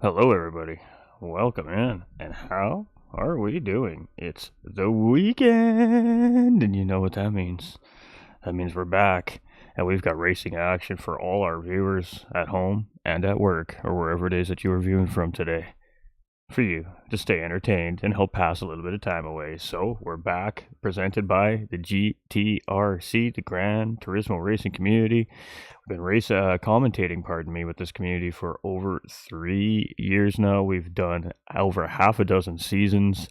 Hello, everybody. Welcome in. And how are we doing? It's the weekend, and you know what that means. That means we're back, and we've got racing action for all our viewers at home and at work, or wherever it is that you are viewing from today, for you to stay entertained and help pass a little bit of time away. So we're back, presented by the GTRC, the Gran Turismo Racing Community. We've been commentating, pardon me, with this community for over 3 years now. We've done over half a dozen seasons,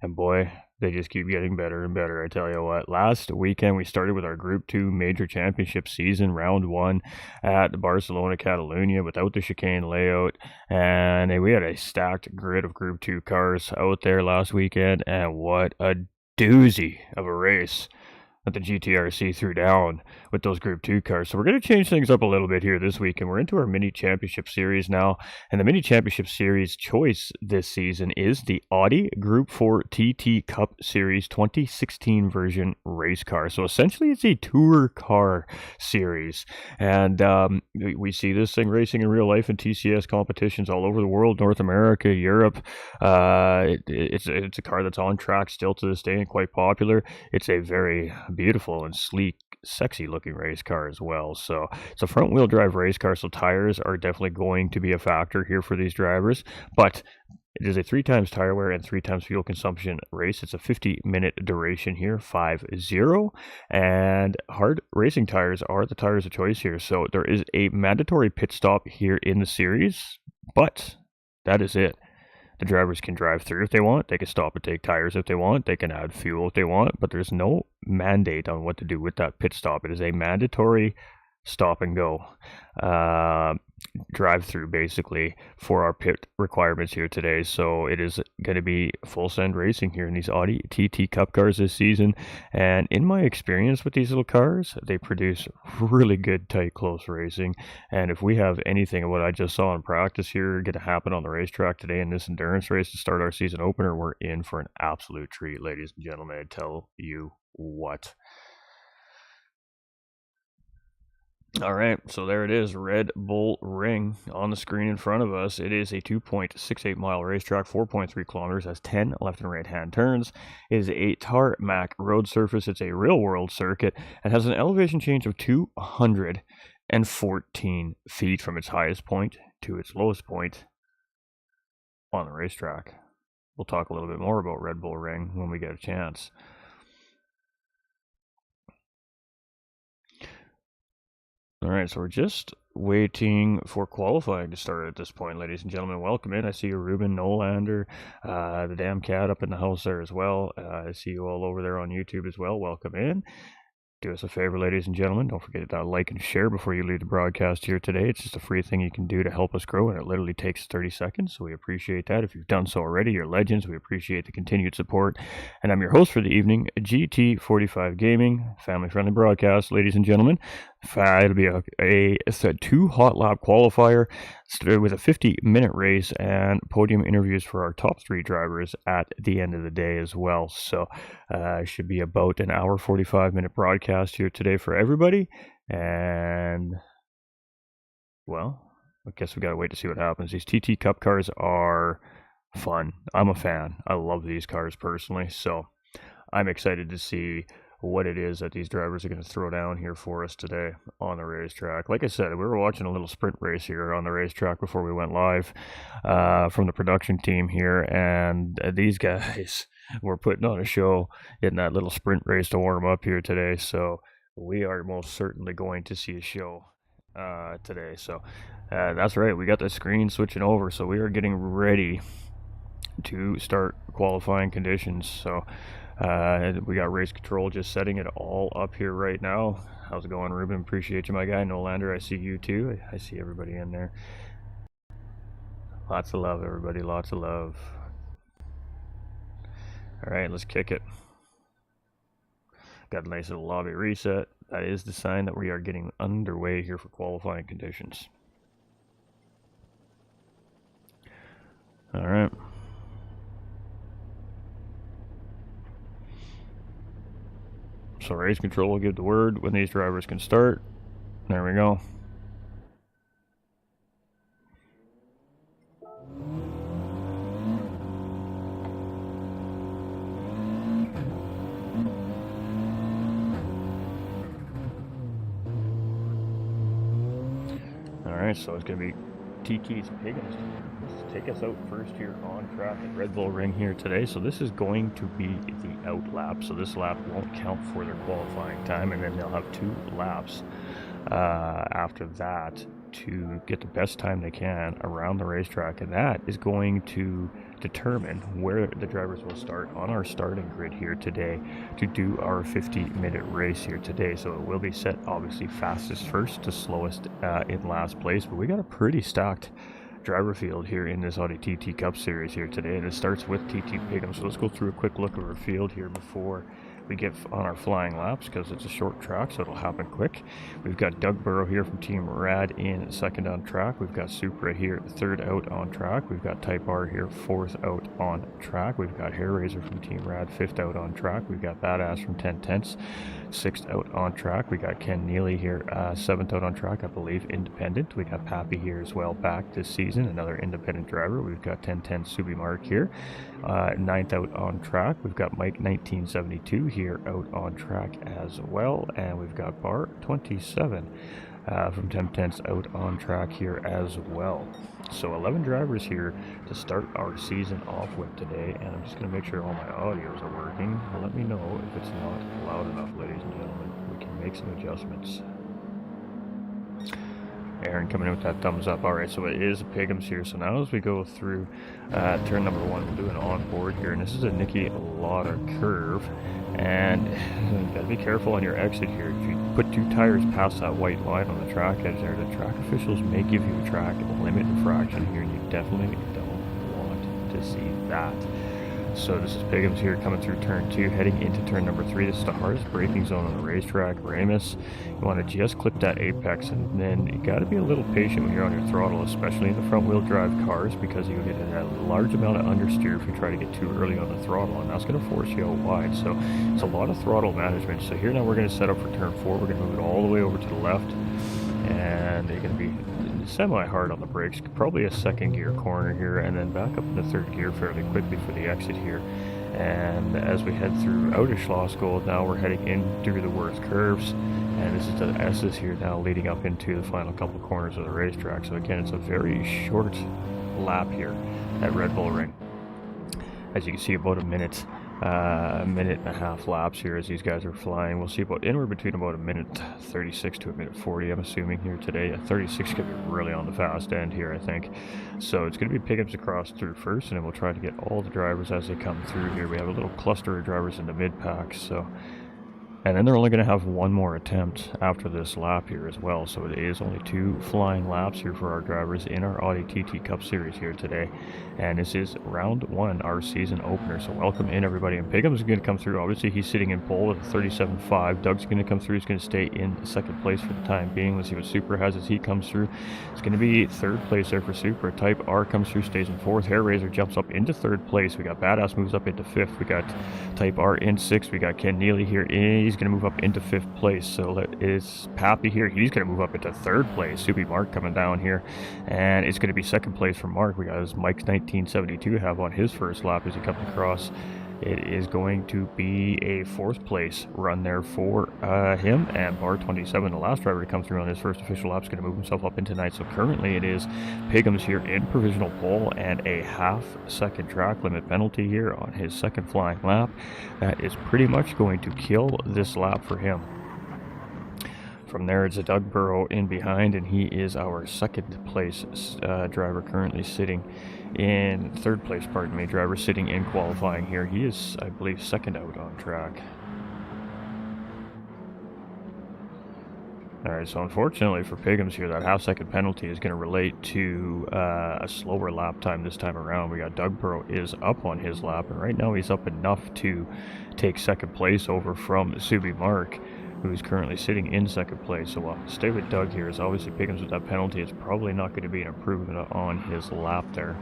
and boy, they just keep getting better and better. I tell you what, last weekend we started with our Group 2 Major Championship season, round 1 at Barcelona, Catalunya, without the chicane layout, and we had a stacked grid of Group 2 cars out there last weekend, and what a doozy of a race that the GTRC threw down with those Group 2 cars. So we're going to change things up a little bit here this week, and we're into our Mini Championship Series now. And the Mini Championship Series choice this season is the Audi Group 4 TT Cup Series 2016 version race car. So essentially it's a tour car series. And we see this thing racing in real life in TCS competitions all over the world, North America, Europe. It's a car that's on track still to this day and quite popular. It's a very beautiful and sleek, sexy looking race car as well. So it's a front wheel drive race car, so tires are definitely going to be a factor here for these drivers, but it is a 3 times tire wear and 3 times fuel consumption race. It's a 50-minute duration here, 5-0, and hard racing tires are the tires of choice here. So there is a mandatory pit stop here in the series, but that is it. The drivers can drive through if they want. They can stop and take tires if they want. They can add fuel if they want, but there's no mandate on what to do with that pit stop. It is a mandatory stop and go drive through basically for our pit requirements here today. So it is going to be full send racing here in these Audi TT Cup cars this season, and in my experience with these little cars, they produce really good tight close racing. And if we have anything of what I just saw in practice here going to happen on the racetrack today in this endurance race to start our season opener, we're in for an absolute treat, ladies and gentlemen. I tell you what. All right, so there it is, Red Bull Ring on the screen in front of us. It is a 2.68 mile racetrack, 4.3 kilometers, has 10 left and right hand turns. It is a tarmac road surface. It's a real world circuit and has an elevation change of 214 feet from its highest point to its lowest point on the racetrack. We'll talk a little bit more about Red Bull Ring when we get a chance. All right, so we're just waiting for qualifying to start at this point, ladies and gentlemen. Welcome in. I see you, Ruben Nolander, the damn cat up in the house there as well. I see you all over there on YouTube as well. Welcome in. Do us a favor, ladies and gentlemen. Don't forget to like and share before you leave the broadcast here today. It's just a free thing you can do to help us grow, and it literally takes 30 seconds, so we appreciate that. If you've done so already, you're legends. We appreciate the continued support. And I'm your host for the evening, GT45 Gaming, family-friendly broadcast, ladies and gentlemen. It'll be a 2 hot lap qualifier with a 50-minute race and podium interviews for our top 3 drivers at the end of the day as well. So should be about an hour 45-minute broadcast here today for everybody. And well, I guess we gotta wait to see what happens. These TT Cup cars are fun. I'm a fan. I love these cars personally, so I'm excited to see what it is that these drivers are going to throw down here for us today on the racetrack. Like I said, we were watching a little sprint race here on the racetrack before we went live from the production team here, and these guys were putting on a show in that little sprint race to warm up here today. So we are most certainly going to see a show today. So that's right, we got the screen switching over, so we are getting ready to start qualifying conditions. So we got race control just setting it all up here right now. How's it going, Ruben? Appreciate you, my guy. Nolander, I see you too. I see everybody in there. Lots of love, everybody. Lots of love. All right, let's kick it. Got a nice little lobby reset. That is the sign that we are getting underway here for qualifying conditions. All right. So race control will give the word when these drivers can start. There we go. Alright, so it's going to be TT's Piggins to take us out first here on track at Red Bull Ring here today. So this is going to be the out lap. So this lap won't count for their qualifying time, and then they'll have 2 laps after that to get the best time they can around the racetrack, and that is going to determine where the drivers will start on our starting grid here today to do our 50-minute race here today. So it will be set obviously fastest first to slowest in last place, but we got a pretty stacked driver field here in this Audi TT Cup Series here today, and it starts with TT Piggins. So let's go through a quick look of our field here before we get on our flying laps, because it's a short track, so it'll happen quick. We've got Doug Burrow here from Team Rad in second on track. We've got Supra here third out on track. We've got Type R here fourth out on track. We've got Hair Razor from Team Rad fifth out on track. We've got Badass from 10 Tenths sixth out on track. We got Ken Neely here seventh out on track, I believe, independent. We got Pappy here as well, back this season, another independent driver. We've got 1010 Subi Mark here ninth out on track. We've got Mike 1972 here out on track as well, and we've got Bar 27 from 1010s out on track here as well. So 11 drivers here to start our season off with today, and I'm just going to make sure all my audios are working. Let me know if it's not loud enough, ladies and gentlemen. We can make some adjustments. Aaron coming in with that thumbs up. Alright, so it is Piggins here. So now as we go through turn number 1, we'll do an on-board here, and this is a Nicky Lauda curve, and you gotta be careful on your exit here. If you put 2 tires past that white line on the track edge there, the track officials may give you a track limit infraction here, and you definitely don't want to see that. So this is Piggins here coming through turn 2, heading into turn number 3. This is the hardest braking zone on the racetrack. Ramus, you want to just clip that apex, and then you got to be a little patient when you're on your throttle, especially in the front wheel drive cars, because you'll get a large amount of understeer if you try to get too early on the throttle, and that's going to force you out wide. So it's a lot of throttle management. So here now we're going to set up for turn 4. We're going to move it all the way over to the left, and they're going to be semi-hard on the brakes, probably a second gear corner here, and then back up into third gear fairly quickly for the exit here. And as we head through outer Schlossgold, now we're heading in through the worst curves, and this is the S's here now leading up into the final couple corners of the racetrack. So again, it's a very short lap here at Red Bull Ring. As you can see, about a minute and a half laps here as these guys are flying. We'll see about anywhere between about a minute 36 to a minute 40, I'm assuming, here today. 36 could be really on the fast end here, I think. So it's going to be pickups across through first, and then we'll try to get all the drivers as they come through here. We have a little cluster of drivers in the mid-pack, so... And then they're only going to have one more attempt after this lap here as well. So it is only 2 flying laps here for our drivers in our Audi TT Cup Series here today. And this is round 1, our season opener. So welcome in, everybody. And Piggins is going to come through. Obviously, he's sitting in pole with a 37.5. Doug's going to come through. He's going to stay in second place for the time being. Let's see what Supra has as he comes through. It's going to be third place there for Supra. Type R comes through, stays in 4th. Hair Razor jumps up into 3rd place. We got Badass moves up into 5th. We got Type R in 6th. We got Ken Neely here. He's going to move up into 5th place. So that is Pappy here. He's going to move up into 3rd place. Subi Mark coming down here, and it's going to be 2nd place for Mark. We got his Mike's 1972 have on his first lap as he comes across. It is going to be a 4th place run there for him, and Bar 27, the last driver to come through on his first official lap, is going to move himself up into 9th. So currently it is Piggins here in provisional pole, and a half-second track limit penalty here on his second flying lap. That is pretty much going to kill this lap for him. From there, it's a Doug Burrow in behind, and he is our 2nd place driver, currently sitting in 3rd place, driver sitting in qualifying here. He is, I believe, 2nd out on track. Alright, so unfortunately for Piggins here, that half-second penalty is going to relate to a slower lap time this time around. We got Doug Burrow is up on his lap, and right now he's up enough to take 2nd place over from Subi Mark, who's currently sitting in 2nd place. So we'll stay with Doug here, as obviously Piggins with that penalty is probably not going to be an improvement on his lap there.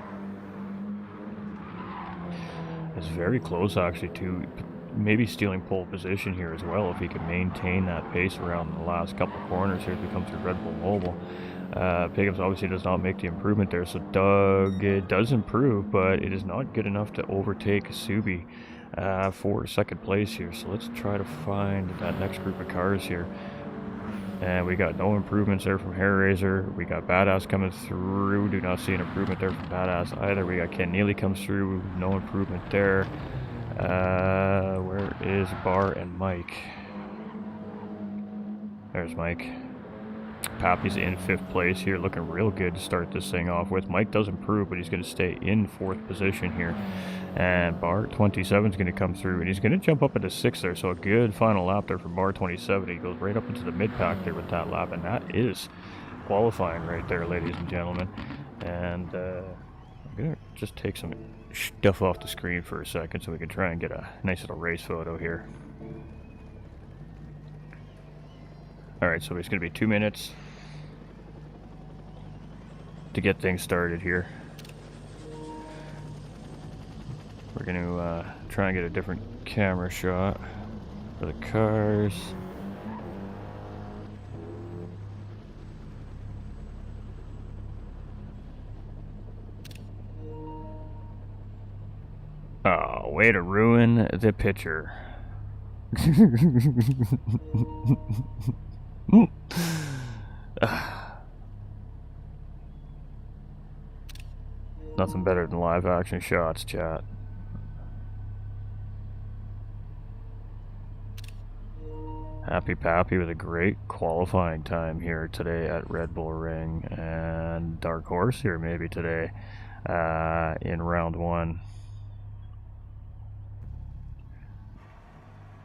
It's very close actually to maybe stealing pole position here as well if he can maintain that pace around the last couple corners here as we come through Red Bull Mobile. Piggins obviously does not make the improvement there, so Doug does improve, but it is not good enough to overtake Subi for 2nd place here. So let's try to find that next group of cars here. And we got no improvements there from Hair Razor. We got Badass coming through. Do not see an improvement there from Badass either. We got Ken Neely comes through. No improvement there. Where is Bar and Mike? There's Mike. Pappy's in 5th place here, looking real good to start this thing off with. Mike does improve, but he's going to stay in 4th position here. And Bar 27 is going to come through, and he's going to jump up into 6th there. So a good final lap there for Bar 27. He goes right up into the mid-pack there with that lap, and that is qualifying right there, ladies and gentlemen. And I'm going to just take some stuff off the screen for a second so we can try and get a nice little race photo here. Alright, so it's going to be 2 minutes to get things started here. We're going to try and get a different camera shot for the cars. Oh, way to ruin the picture. Nothing better than live action shots, chat. Happy Pappy with a great qualifying time here today at Red Bull Ring, and Dark Horse here maybe today in round 1.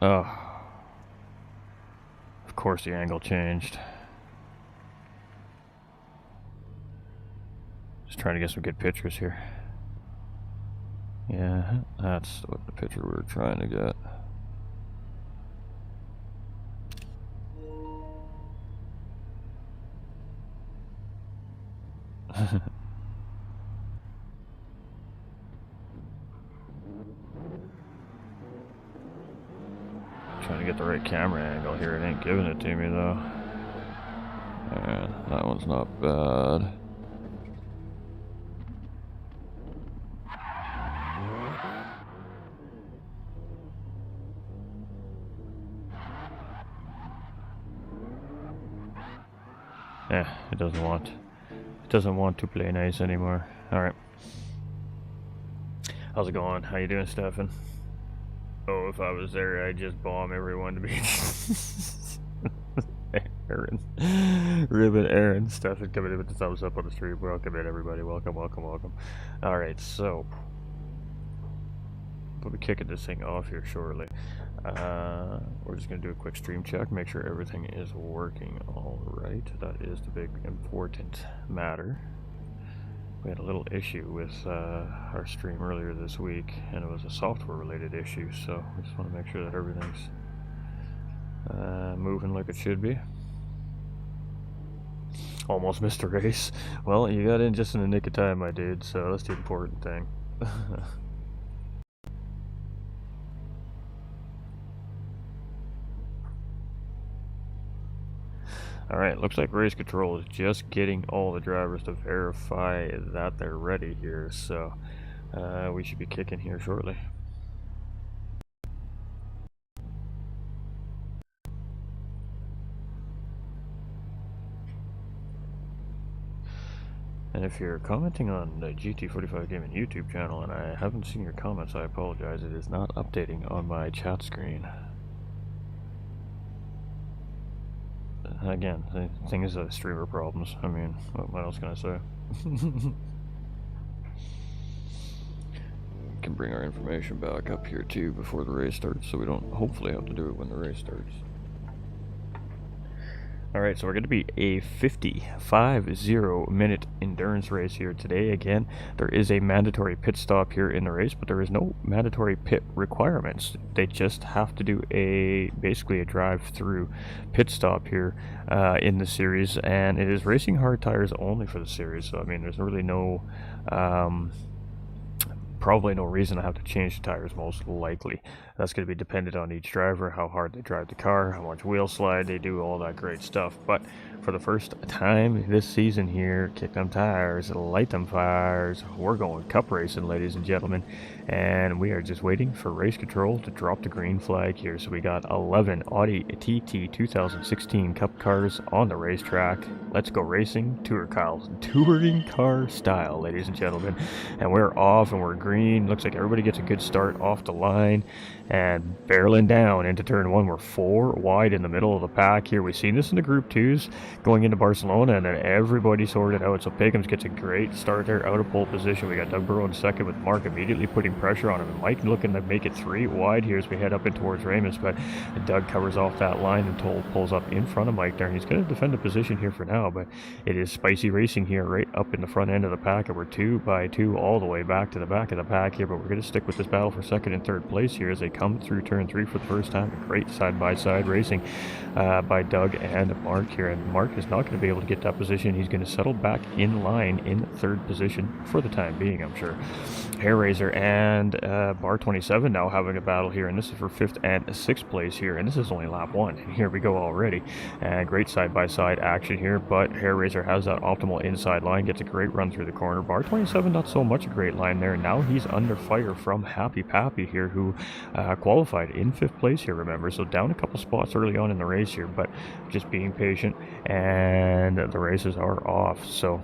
Oh. Of course the angle changed. Just trying to get some good pictures here. Yeah, that's what the picture we were trying to get. Trying to get the right camera angle here. It ain't giving it to me though. Yeah, that one's not bad. Yeah, it doesn't want to play nice anymore. Alright. How's it going? How you doing, Stefan? Oh, if I was there, I'd just bomb everyone to be Aaron. Ribbon Aaron. Stefan coming in with the thumbs up on the stream. Welcome in, everybody. Welcome, welcome, welcome. Alright, so we'll be kicking this thing off here shortly. We're just going to do a quick stream check, make sure everything is working all right. That is the big important matter. We had a little issue with our stream earlier this week, and it was a software related issue, so we just want to make sure that everything's moving like it should be. Almost missed a race. Well, you got in just in the nick of time, my dude, so that's the important thing. Alright, looks like race control is just getting all the drivers to verify that they're ready here, so we should be kicking here shortly. And if you're commenting on the GT45 Gaming YouTube channel and I haven't seen your comments, I apologize. It is not updating on my chat screen. Again, the thing is streamer problems. I mean, what else can I say? We can bring our information back up here too before the race starts, so we don't hopefully have to do it when the race starts. Alright, so we're going to be a 50-minute endurance race here today. Again, there is a mandatory pit stop here in the race, but there is no mandatory pit requirements. They just have to do basically a drive-through pit stop here in the series, and it is racing hard tires only for the series. So I mean, there's really no probably no reason to have to change the tires, most likely. That's going to be dependent on each driver, how hard they drive the car, how much wheel slide they do, all that great stuff. But for the first time this season here, kick them tires, light them fires. We're going cup racing, ladies and gentlemen, and we are just waiting for race control to drop the green flag here. So we got 11 Audi TT 2016 cup cars on the racetrack. Let's go racing, touring car style, ladies and gentlemen. And we're off and we're green. Looks like everybody gets a good start off the line and barreling down into turn one. We're 4 wide in the middle of the pack here. We've seen this in the group twos going into Barcelona, and then everybody sorted out. So Pagums gets a great start there out of pole position. We got Doug Burrow in second with Mark immediately putting pressure on him, and Mike looking to make it 3 wide here as we head up in towards Ramus, but Doug covers off that line and pulls up in front of Mike there, and he's going to defend the position here for now. But it is spicy racing here right up in the front end of the pack, and we're 2 by 2 all the way back to the back of the pack here. But we're going to stick with this battle for second and third place here as they come through turn 3 for the first time. Great side-by-side racing by Doug and Mark here, and Mark is not going to be able to get that position. He's going to settle back in line in third position for the time being, I'm sure. Hair Raiser and Bar 27 now having a battle here, and this is for 5th and 6th place here, and this is only lap 1, and here we go already. And great side-by-side action here, but Hair Raiser has that optimal inside line, gets a great run through the corner. Bar 27 not so much a great line there. Now he's under fire from Happy Pappy here, who qualified in 5th place here, remember, so down a couple spots early on in the race here, but just being patient, and the races are off. So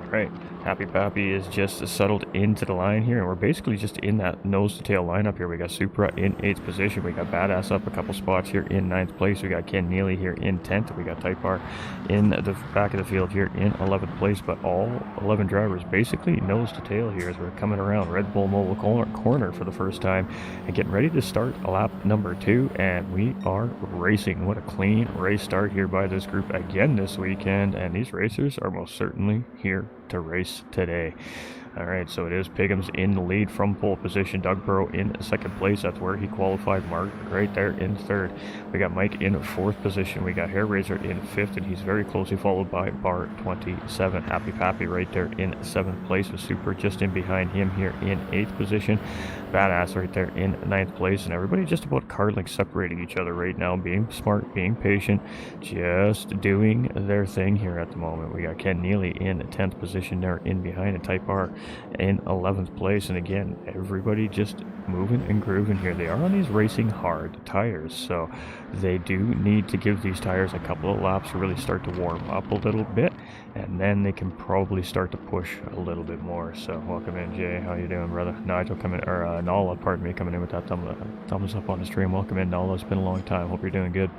right, Happy Pappy is just settled into the line here, and we're basically just in that nose-to-tail lineup here. We got Supra in 8th position. We got Badass up a couple spots here in 9th place. We got Ken Neely here in 10th. We got Type R in the back of the field here in 11th place, but all 11 drivers basically nose-to-tail here as we're coming around Red Bull Mobile corner for the first time and getting ready to start lap number 2, and we are racing. What a clean race start here by this group again this weekend, and these racers are most certainly here to race today. Alright, so it is Pigums in the lead from pole position. Doug Burrow in 2nd place. That's where he qualified. Mark right there in 3rd. We got Mike in 4th position. We got Hair Raiser in 5th, and he's very closely followed by Bar 27. Happy Pappy right there in 7th place, with Super just in behind him here in 8th position. Badass right there in 9th place, and everybody just about car length separating each other right now, being smart, being patient, just doing their thing here at the moment. We got Ken Neely in 10th position there in behind, and Type R in 11th place, and again everybody just moving and grooving here. They are on these racing hard tires, so they do need to give these tires a couple of laps to really start to warm up a little bit, and then they can probably start to push a little bit more. So welcome in, Jay. How you doing, brother? Nigel coming, or Nala, pardon me, coming in with that thumbs up on the stream. Welcome in, Nala. It's been a long time. Hope you're doing good.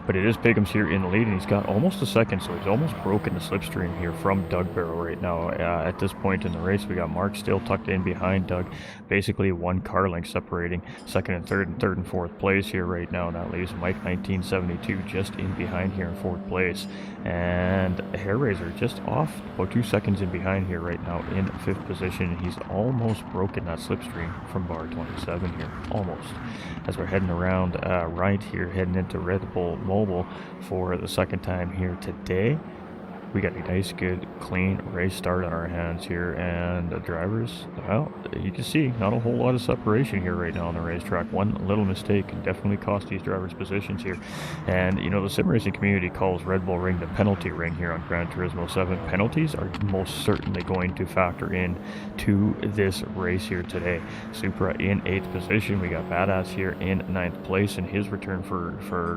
But it is Pigums here in the lead, and he's got almost a second, so he's almost broken the slipstream here from Doug Barrow right now. At this point in the race, we got Mark still tucked in behind Doug, basically 1 car length separating 2nd and 3rd and 4th place here right now, and that leaves Mike 1972 just in behind here in 4th place, and Hair Raiser just off about 2 seconds in behind here right now in 5th position, and he's almost broken that slipstream from Bar 27 here, almost, as we're heading around right here, heading into Red Bull Mobile for the 2nd time here today. We got a nice, good, clean race start on our hands here, and the drivers, well, you can see not a whole lot of separation here right now on the racetrack. One little mistake can definitely cost these drivers positions here, and you know, the sim racing community calls Red Bull Ring the penalty ring here on Gran Turismo 7. Penalties are most certainly going to factor in to this race here today. Supra in 8th position. We got Badass here in 9th place, and his return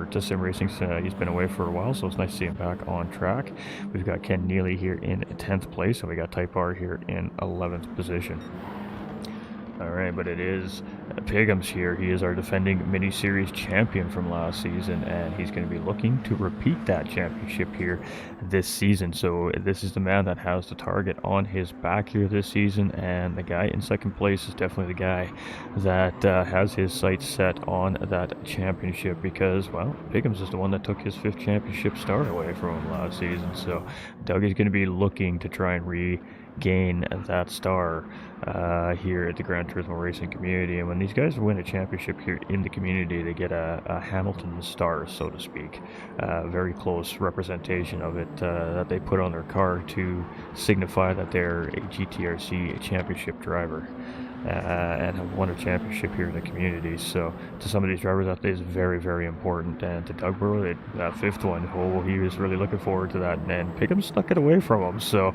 to sim racing. He's been away for a while, so it's nice to see him back on track. We've got Ken Neely here in 10th place, and we got Type R here in 11th position. Alright, but it is Pigums here. He is our defending mini-series champion from last season, and he's going to be looking to repeat that championship here this season. So this is the man that has the target on his back here this season, and the guy in 2nd place is definitely the guy that has his sights set on that championship, because, well, Pigums is the one that took his 5th championship start away from him last season. So Doug is going to be looking to try and gain that star here at the Gran Turismo racing community. And when these guys win a championship here in the community, they get a Hamilton star, so to speak. Very close representation of it that they put on their car to signify that they're a GTRC championship driver. And have won a championship here in the community. So to some of these drivers, that is very, very important. And to Doug Burrow, that fifth one, he was really looking forward to that. And Pigham stuck it away from him. So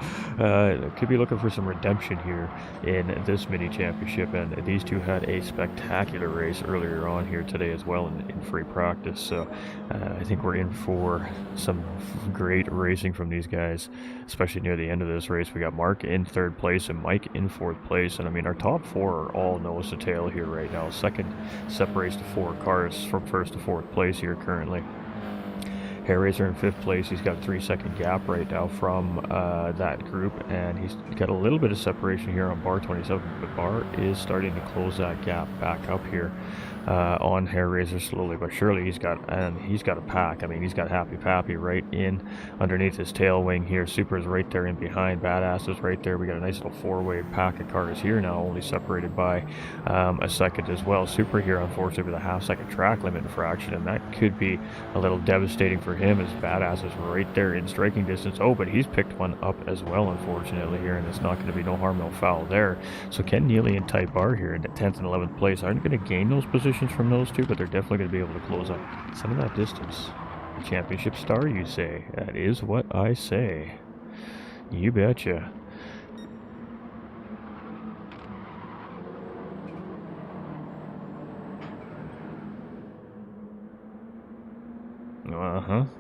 could be looking for some redemption here in this mini championship. And these two had a spectacular race earlier on here today as well in free practice. So I think we're in for some great racing from these guys, especially near the end of this race. We got Mark in third place and Mike in fourth place. And I mean, our top four are all nose to tail here right now. Second separates the 4 cars from first to fourth place here currently. Hair Racer in fifth place. He's got a 3-second gap right now from that group, and he's got a little bit of separation here on bar 27, but bar is starting to close that gap back up here on Hair Racer slowly but surely. He's got a pack. I mean, he's got Happy Pappy right in underneath his tail wing here. Super is right there in behind. Badass is right there. We got a nice little 4-way pack of cars here now, only separated by a second as well. Super here, unfortunately, with a half-second track limit infraction, and that could be a little devastating for him, as Badass is right there in striking distance. Oh, but he's picked one up as well, unfortunately, here, and it's not going to be no harm, no foul there. So Ken Neely and Type R here in the 10th and 11th place aren't going to gain those positions from those two, but they're definitely going to be able to close up some of that distance. Championship star, you say? That is what I say. You betcha.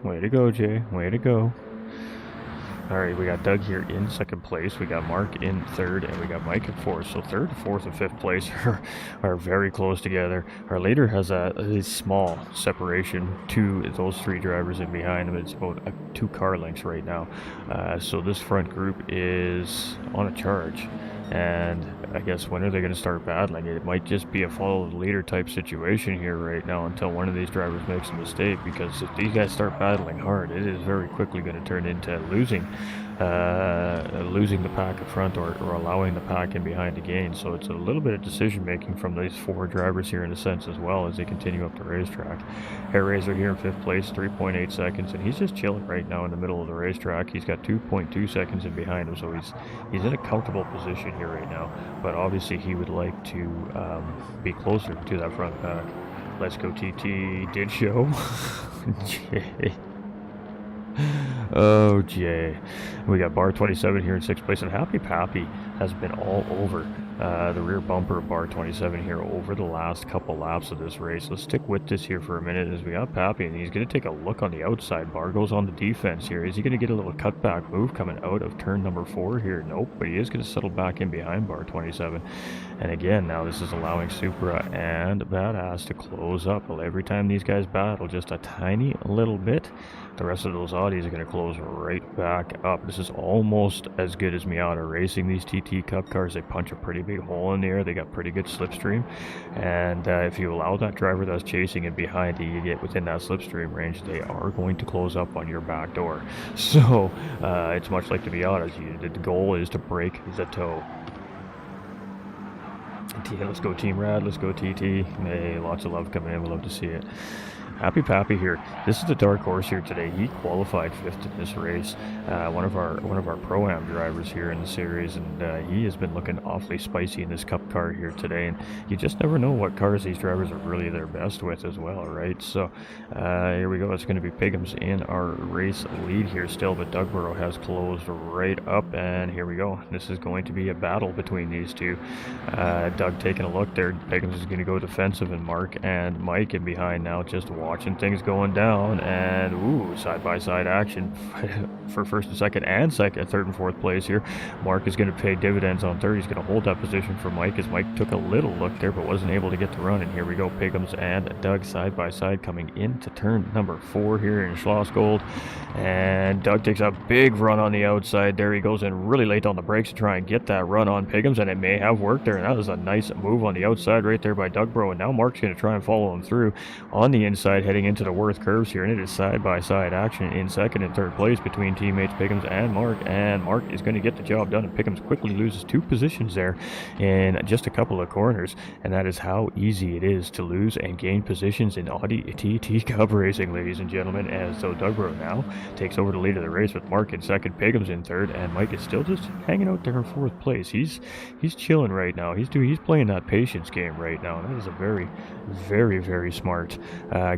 Way to go, Jay. Way to go. Alright, we got Doug here in second place, we got Mark in third, and we got Mike in fourth. So third, fourth, and fifth place are very close together. Our leader has a small separation to those 3 drivers in behind him. It's about 2 car lengths right now. So this front group is on a charge. And I guess when are they going to start battling? It might just be a follow the leader type situation here right now until one of these drivers makes a mistake, because if these guys start battling hard, it is very quickly going to turn into losing the pack in front or allowing the pack in behind to gain. So it's a little bit of decision making from these 4 drivers here in a sense as well as they continue up the racetrack. Hair Razor here in 5th place, 3.8 seconds, and he's just chilling right now in the middle of the racetrack. He's got 2.2 seconds in behind him, so he's in a comfortable position here right now, but obviously he would like to be closer to that front pack. Let's Go TT did show. Jay. Oh, Jay. We got bar 27 here in 6th place, and Happy Pappy has been all over the rear bumper of bar 27 here over the last couple laps of this race. Let's stick with this here for a minute as we got Pappy, and he's going to take a look on the outside. Bar goes on the defense here. Is he going to get a little cutback move coming out of turn number 4 here? Nope, but he is going to settle back in behind bar 27. And again, now this is allowing Supra and Badass to close up. Well, every time these guys battle just a tiny little bit, the rest of those Audis are going to close right back up. This is almost as good as Miata Racing. These TT Cup cars, they punch a pretty big hole in the air. They got pretty good slipstream, and if you allow that driver that's chasing it behind you, you get within that slipstream range, they are going to close up on your back door. So it's much like the Miatas. The goal is to break the toe. Let's go Team Rad, let's go TT. Hey, lots of love coming in, we'd love to see it. Happy Pappy here. This is the dark horse here today. He qualified 5th in this race. One of our Pro-Am drivers here in the series, and he has been looking awfully spicy in this Cup car here today. And you just never know what cars these drivers are really their best with as well, right? So here we go. It's going to be Pigham's in our race lead here still, but Doug Burrow has closed right up, and here we go. This is going to be a battle between these two. Doug taking a look there. Pigham's is going to go defensive, and Mark and Mike in behind now, just watching things going down, and ooh, side-by-side action for first and second and third and fourth place here. Mark is going to pay dividends on third. He's going to hold that position for Mike as Mike took a little look there but wasn't able to get the run, and here we go. Pighams and Doug side-by-side coming into turn number 4 here in Schlossgold, and Doug takes a big run on the outside. There he goes in really late on the brakes to try and get that run on Pighams, and it may have worked there, and that was a nice nice move on the outside right there by Dugbro, and now Mark's going to try and follow him through on the inside, heading into the Worth curves here, and it is side-by-side action in second and third place between teammates Pickums and Mark is going to get the job done, and Pickums quickly loses 2 positions there in just a couple of corners, and that is how easy it is to lose and gain positions in Audi TT Cup racing, ladies and gentlemen, as though Dugbro now takes over the lead of the race with Mark in second, Pickums in third, and Mike is still just hanging out there in fourth place. He's chilling right now. He's playing that patience game right now, and that is a very, very, very smart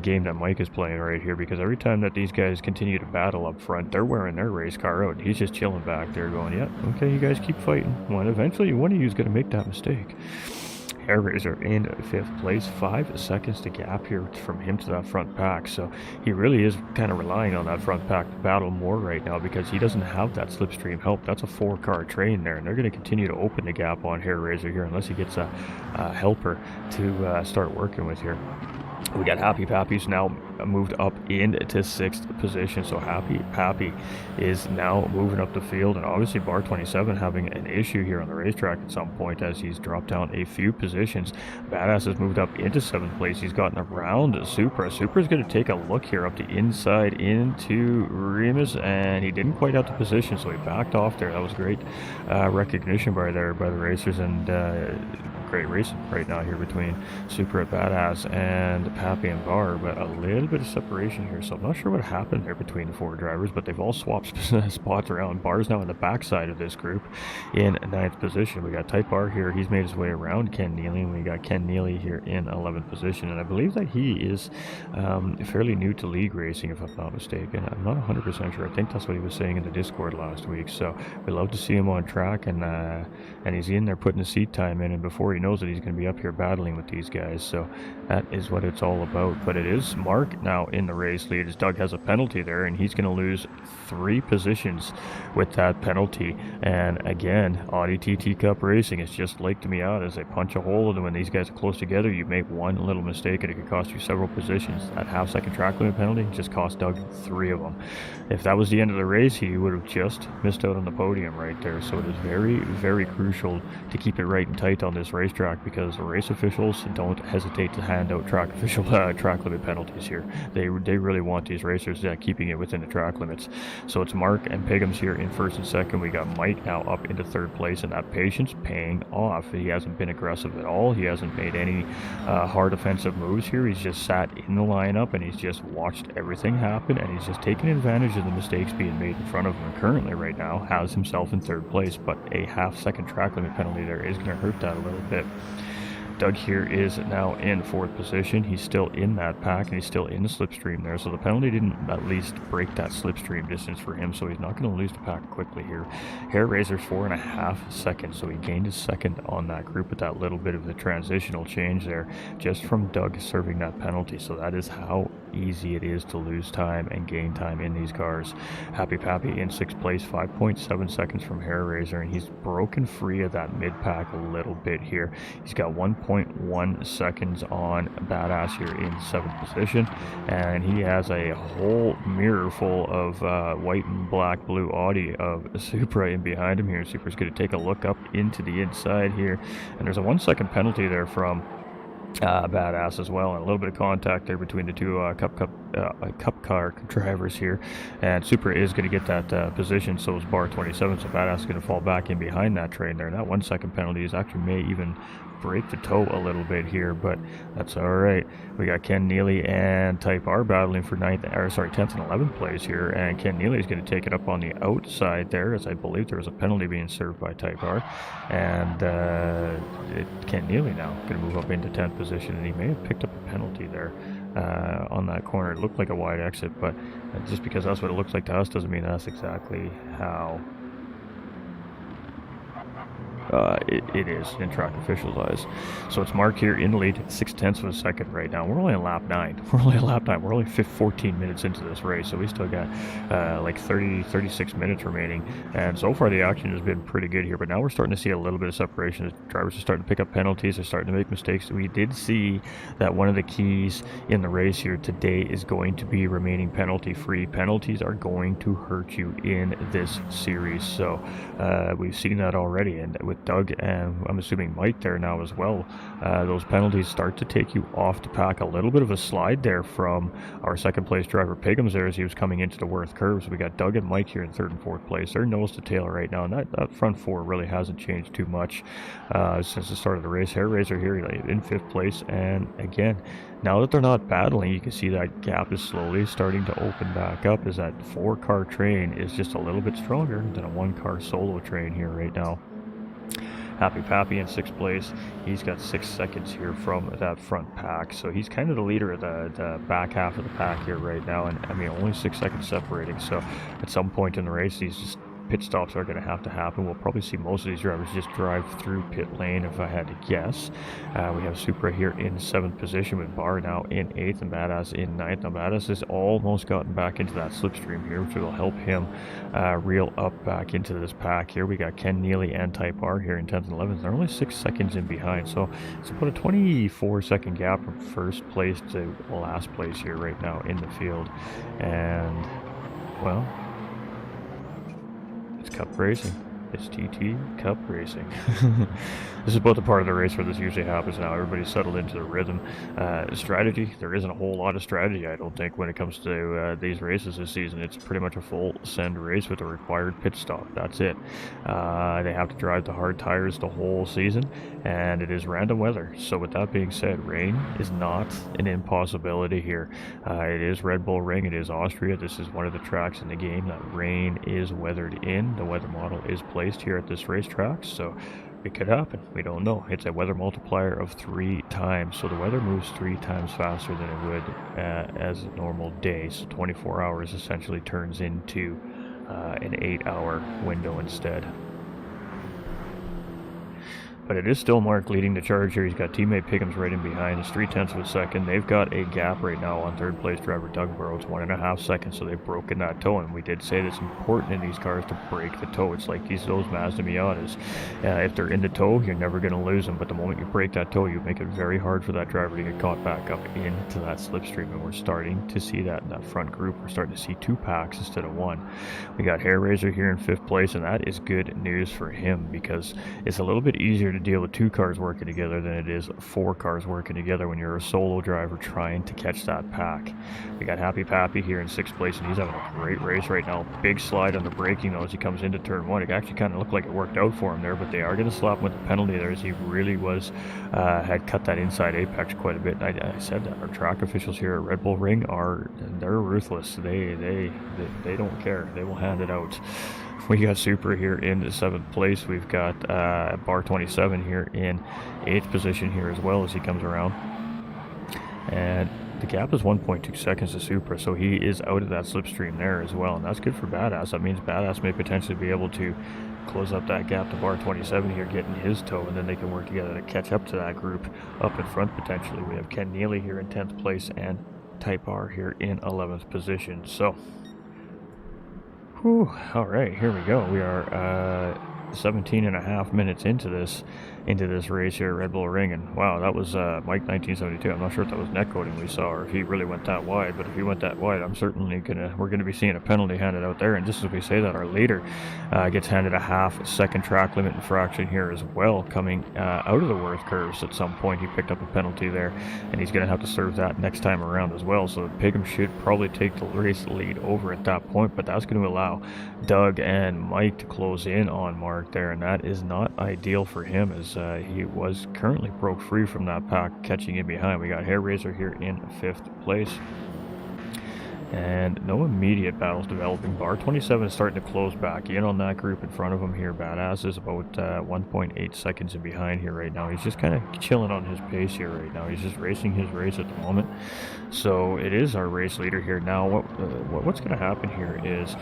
game that Mike is playing right here, because every time that these guys continue to battle up front, they're wearing their race car out. He's just chilling back there going, yeah, okay, you guys keep fighting. When eventually one of you is going to make that mistake. Hair Raiser in 5th place, 5 seconds to gap here from him to that front pack, so he really is kind of relying on that front pack to battle more right now, because he doesn't have that slipstream help. That's a 4-car train there, and they're going to continue to open the gap on Hair Raiser here unless he gets a helper to start working with here. We got Happy Pappy's now moved up into 6th position, so Happy Pappy is now moving up the field, and obviously Bar 27 having an issue here on the racetrack at some point as he's dropped down a few positions. Badass has moved up into 7th place. He's gotten around Supra. Supra's going to take a look here up the inside into Remus, and he didn't quite have the position, so he backed off there. That was great recognition by the racers, and great racing right now here between Supra Badass and Pappy and Bar, but a little bit of separation here, so I'm not sure what happened there between the 4 drivers, but they've all swapped spots around. Bar's now in the backside of this group in 9th position. We got Type R here. He's made his way around Ken Neely, and we got Ken Neely here in 11th position, and I believe that he is fairly new to league racing, if I'm not mistaken. I'm not 100% sure. I think that's what he was saying in the Discord last week, so we love to see him on track, and he's in there putting the seat time in, and before he knows it, he's going to be up here battling with these guys, so that is what it's all about. But it is Mark now in the race lead, as Doug has a penalty there, and he's going to lose 3 positions with that penalty. And again, Audi TT Cup racing is just like to me out as they punch a hole, and when these guys are close together, you make one little mistake and it could cost you several positions. That half-second track limit penalty just cost Doug 3 of them. If that was the end of the race, he would have just missed out on the podium right there. So it is very, very crucial to keep it right and tight on this racetrack, because race officials don't hesitate to hand out track limit penalties here. They really want these racers keeping it within the track limits. So it's Mark and Piggums here in 1st and 2nd. We got Mike now up into 3rd place, and that patience paying off. He hasn't been aggressive at all. He hasn't made any hard offensive moves here. He's just sat in the lineup, and he's just watched everything happen, and he's just taken advantage of the mistakes being made in front of him. And currently right now has himself in 3rd place, but a half-second track limit penalty there is going to hurt that a little bit. Doug here is now in 4th position. He's still in that pack, and he's still in the slipstream there, so the penalty didn't at least break that slipstream distance for him, so he's not going to lose the pack quickly here. Hair Raiser's 4.5 seconds, so he gained his second on that group with that little bit of the transitional change there just from Doug serving that penalty. So that is how easy it is to lose time and gain time in these cars. Happy Pappy in 6th place, 5.7 seconds from Hair Raiser, and he's broken free of that mid-pack a little bit here. He's got 1.1 seconds on Badass here in 7th position, and he has a whole mirror full of white and black blue Audi of Supra in behind him here. Supra's going to take a look up into the inside here, and there's a 1-second penalty there from Badass as well, and a little bit of contact there between the two cup car drivers here, and Supra is going to get that position, so is Bar 27, so Badass is going to fall back in behind that train there, and that 1-second penalty is actually may even break the toe a little bit here, but that's all right. We got Ken Neely and Type R battling for 10th and 11th place here, and Ken Neely is going to take it up on the outside there, as I believe there was a penalty being served by Type R, and Ken Neely now going to move up into 10th position, and he may have picked up a penalty there on that corner. It looked like a wide exit, but just because that's what it looks like to us doesn't mean that's exactly how it is in track officials' eyes. So it's Mark here in the lead, 6/10 of a second right now. We're only on lap 9. We're only 14 minutes into this race, so we still got like 36 minutes remaining. And so far the action has been pretty good here, but now we're starting to see a little bit of separation. The drivers are starting to pick up penalties. They're starting to make mistakes. We did see that one of the keys in the race here today is going to be remaining penalty-free. Penalties are going to hurt you in this series, so we've seen that already. And with Doug and I'm assuming Mike there now as well. Those penalties start to take you off the pack. A little bit of a slide there from our second place driver Piggums there as he was coming into the Worth curve. So we got Doug and Mike here in third and fourth place. They're nose to tail right now, and that front four really hasn't changed too much since the start of the race. Hair Razor here in fifth place, and again, now that they're not battling, you can see that gap is slowly starting to open back up as that 4-car train is just a little bit stronger than a 1-car solo train here right now. Happy Pappy in sixth place. He's got 6 seconds here from that front pack, so he's kind of the leader of the back half of the pack here right now, and I mean only 6 seconds separating, so at some point in the race these just pit stops are going to have to happen. We'll probably see most of these drivers just drive through pit lane if I had to guess. We have Supra here in 7th position with Barr now in 8th and Badass in 9th. Now Badass has almost gotten back into that slipstream here, which will help him reel up back into this pack here. We got Ken Neely and Type R here in 10th and 11th. They're only 6 seconds in behind, so it's about a 24-second gap from first place to last place here right now in the field. And well, it's Cup Racing. It's TT Cup Racing. This is about the part of the race where this usually happens now. Everybody's settled into the rhythm. Strategy, there isn't a whole lot of strategy, I don't think, when it comes to these races this season. It's pretty much a full send race with a required pit stop. That's it. They have to drive the hard tires the whole season, and it is random weather. So with that being said, rain is not an impossibility here. It is Red Bull Ring. It is Austria. This is one of the tracks in the game that rain is weathered in. The weather model is placed here at this racetrack, so it could happen. We don't know. It's a weather multiplier of 3 times, so the weather moves 3 times faster than it would as a normal day. So 24 hours essentially turns into an 8-hour window instead. But it is still Mark leading the charge here. He's got teammate Piggums right in behind. It's 3/10 of a second. They've got a gap right now on third place driver Doug Burrows, 1.5 seconds, so they've broken that toe. And we did say that it's important in these cars to break the toe. It's like those Mazda Miatas. If they're in the toe, you're never going to lose them. But the moment you break that toe, you make it very hard for that driver to get caught back up into that slipstream. And we're starting to see that in that front group. We're starting to see 2 packs instead of 1. We got Hair Razor here in 5th place, and that is good news for him because it's a little bit easier to deal with 2 cars working together than it is 4 cars working together when you're a solo driver trying to catch that pack. We got Happy Pappy here in 6th place, and he's having a great race right now. Big slide on the braking though as he comes into turn 1. It actually kind of looked like it worked out for him there, but they are going to slap him with a penalty there as he really was had cut that inside apex quite a bit. I said that our track officials here at Red Bull Ring they're ruthless. They don't care. They will hand it out. We got Supra here in 7th place. We've got Bar 27 here in 8th position here as well as he comes around. And the gap is 1.2 seconds to Supra, so he is out of that slipstream there as well. And that's good for Badass. That means Badass may potentially be able to close up that gap to Bar 27 here, getting his toe, and then they can work together to catch up to that group up in front potentially. We have Ken Neely here in 10th place and Type R here in 11th position. So all right, here we go. We are 17 and a half minutes into this race here at Red Bull Ring, and wow, that was Mike 1972. I'm not sure if that was net coding we saw or if he really went that wide, but if he went that wide, I'm certainly we're gonna be seeing a penalty handed out there. And just as we say that, our leader gets handed a half-second track limit infraction here as well, coming out of the Worth curves at some point. He picked up a penalty there, and he's gonna have to serve that next time around as well. So Piggum should probably take the race lead over at that point, but that's going to allow Doug and Mike to close in on Mark there, and that is not ideal for him as he was currently broke free from that pack catching in behind. We got Hair Razor here in 5th place. And no immediate battles developing. Bar 27 is starting to close back in on that group in front of him here. Badass is about 1.8 seconds in behind here right now. He's just kind of chilling on his pace here right now. He's just racing his race at the moment. So it is our race leader here. Now what's going to happen here is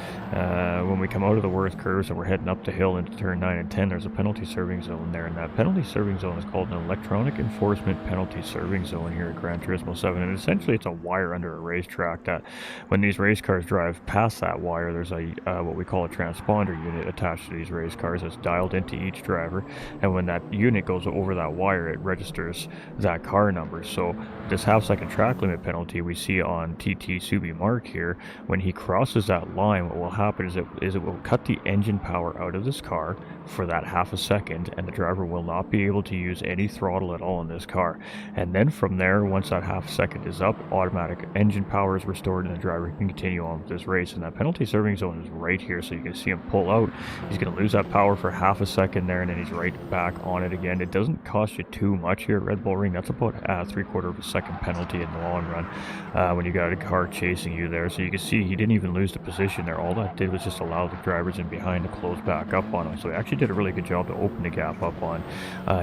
when we come out of the Worth curves and we're heading up the hill into turn 9 and 10, there's a penalty serving zone there. And that penalty serving zone is called an electronic enforcement penalty serving zone here at Gran Turismo 7. And essentially it's a wire under a racetrack that when these race cars drive past that wire, there's a what we call a transponder unit attached to these race cars that's dialed into each driver, and when that unit goes over that wire, it registers that car number. So this half-second track limit penalty we see on TT Subi Mark here, when he crosses that line, what will happen is it will cut the engine power out of this car for that half a second, and the driver will not be able to use any throttle at all in this car. And then from there, once that half second is up, automatic engine power is restored and the driver can continue on with this race. And that penalty serving zone is right here, so you can see him pull out. He's going to lose that power for half a second there, and then he's right back on it again. It doesn't cost you too much here at Red Bull Ring. That's about 3/4 of a second penalty in the long run when you got a car chasing you there. So you can see he didn't even lose the position there. All that did was just allow the drivers in behind to close back up on him. So he actually did a really good job to open the gap up on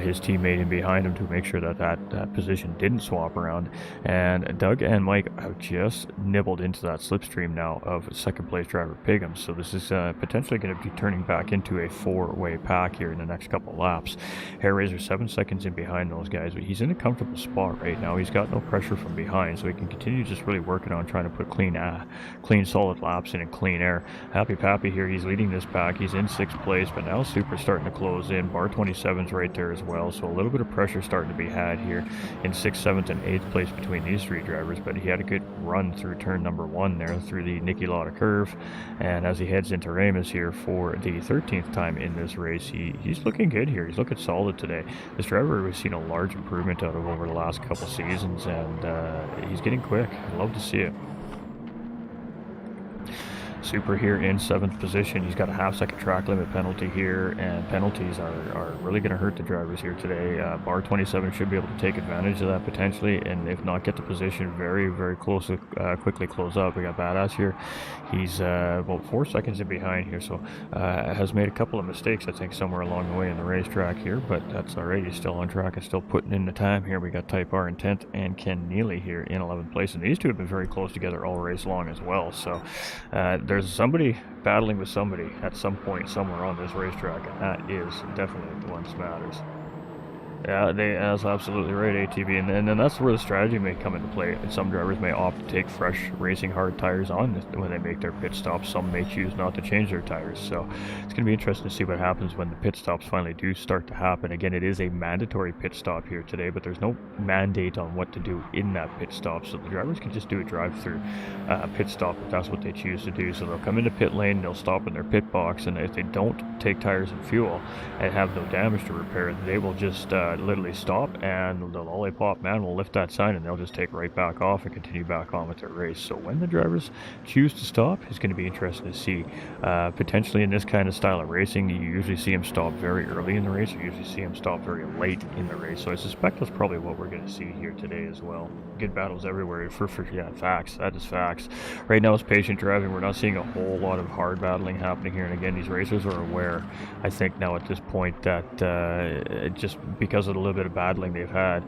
his teammate in behind him to make sure that position didn't swap around. And Doug and Mike have just nibbled into that slipstream now of second place driver Pigham. So this is potentially going to be turning back into a four-way pack here in the next couple laps. Hair Razor 7 seconds in behind those guys, but he's in a comfortable spot right now. He's got no pressure from behind, so he can continue just really working on trying to put clean solid laps in and clean air. Happy Pappy here, he's leading this pack. He's in 6th place, but now Super's starting to close in. Bar 27's right there as well, so a little bit of pressure starting to be had here in 6th, 7th, and 8th place between these three drivers, but he had a good run through turn number 1 there through the Niki Lauda curve, and as he heads into Ramus here for the 13th time in this race, he's looking good here. He's looking solid today. This driver we've seen a large improvement out of over the last couple seasons, and he's getting quick. I love to see it. Super here in 7th position. He's got a half-second track limit penalty here, and penalties are really going to hurt the drivers here today. Bar 27 should be able to take advantage of that potentially, and if not, get the position very, very close to quickly close up. We got Badass here. He's about 4 seconds in behind here, so has made a couple of mistakes, I think, somewhere along the way in the racetrack here, but that's all right. He's still on track and still putting in the time here. We got Type R in 10th and Ken Neely here in 11th place, and these two have been very close together all race long as well, so there's somebody battling with somebody at some point somewhere on this racetrack, and that is definitely what matters. Yeah, that's absolutely right, ATV, and then that's where the strategy may come into play. And some drivers may opt to take fresh racing hard tires on when they make their pit stops. Some may choose not to change their tires, so it's going to be interesting to see what happens when the pit stops finally do start to happen. Again, it is a mandatory pit stop here today, but there's no mandate on what to do in that pit stop, so the drivers can just do a drive-through pit stop if that's what they choose to do. So they'll come into pit lane, they'll stop in their pit box, and if they don't take tires and fuel and have no damage to repair, they will just literally stop, and the lollipop man will lift that sign and they'll just take right back off and continue back on with their race. So when the drivers choose to stop, it's going to be interesting to see. Potentially in this kind of style of racing, you usually see them stop very early in the race, or you usually see them stop very late in the race. So I suspect that's probably what we're going to see here today as well. Good battles everywhere. Yeah, facts. That is facts. Right now it's patient driving. We're not seeing a whole lot of hard battling happening here. And again, these racers are aware, I think now at this point, that just because of the little bit of battling they've had,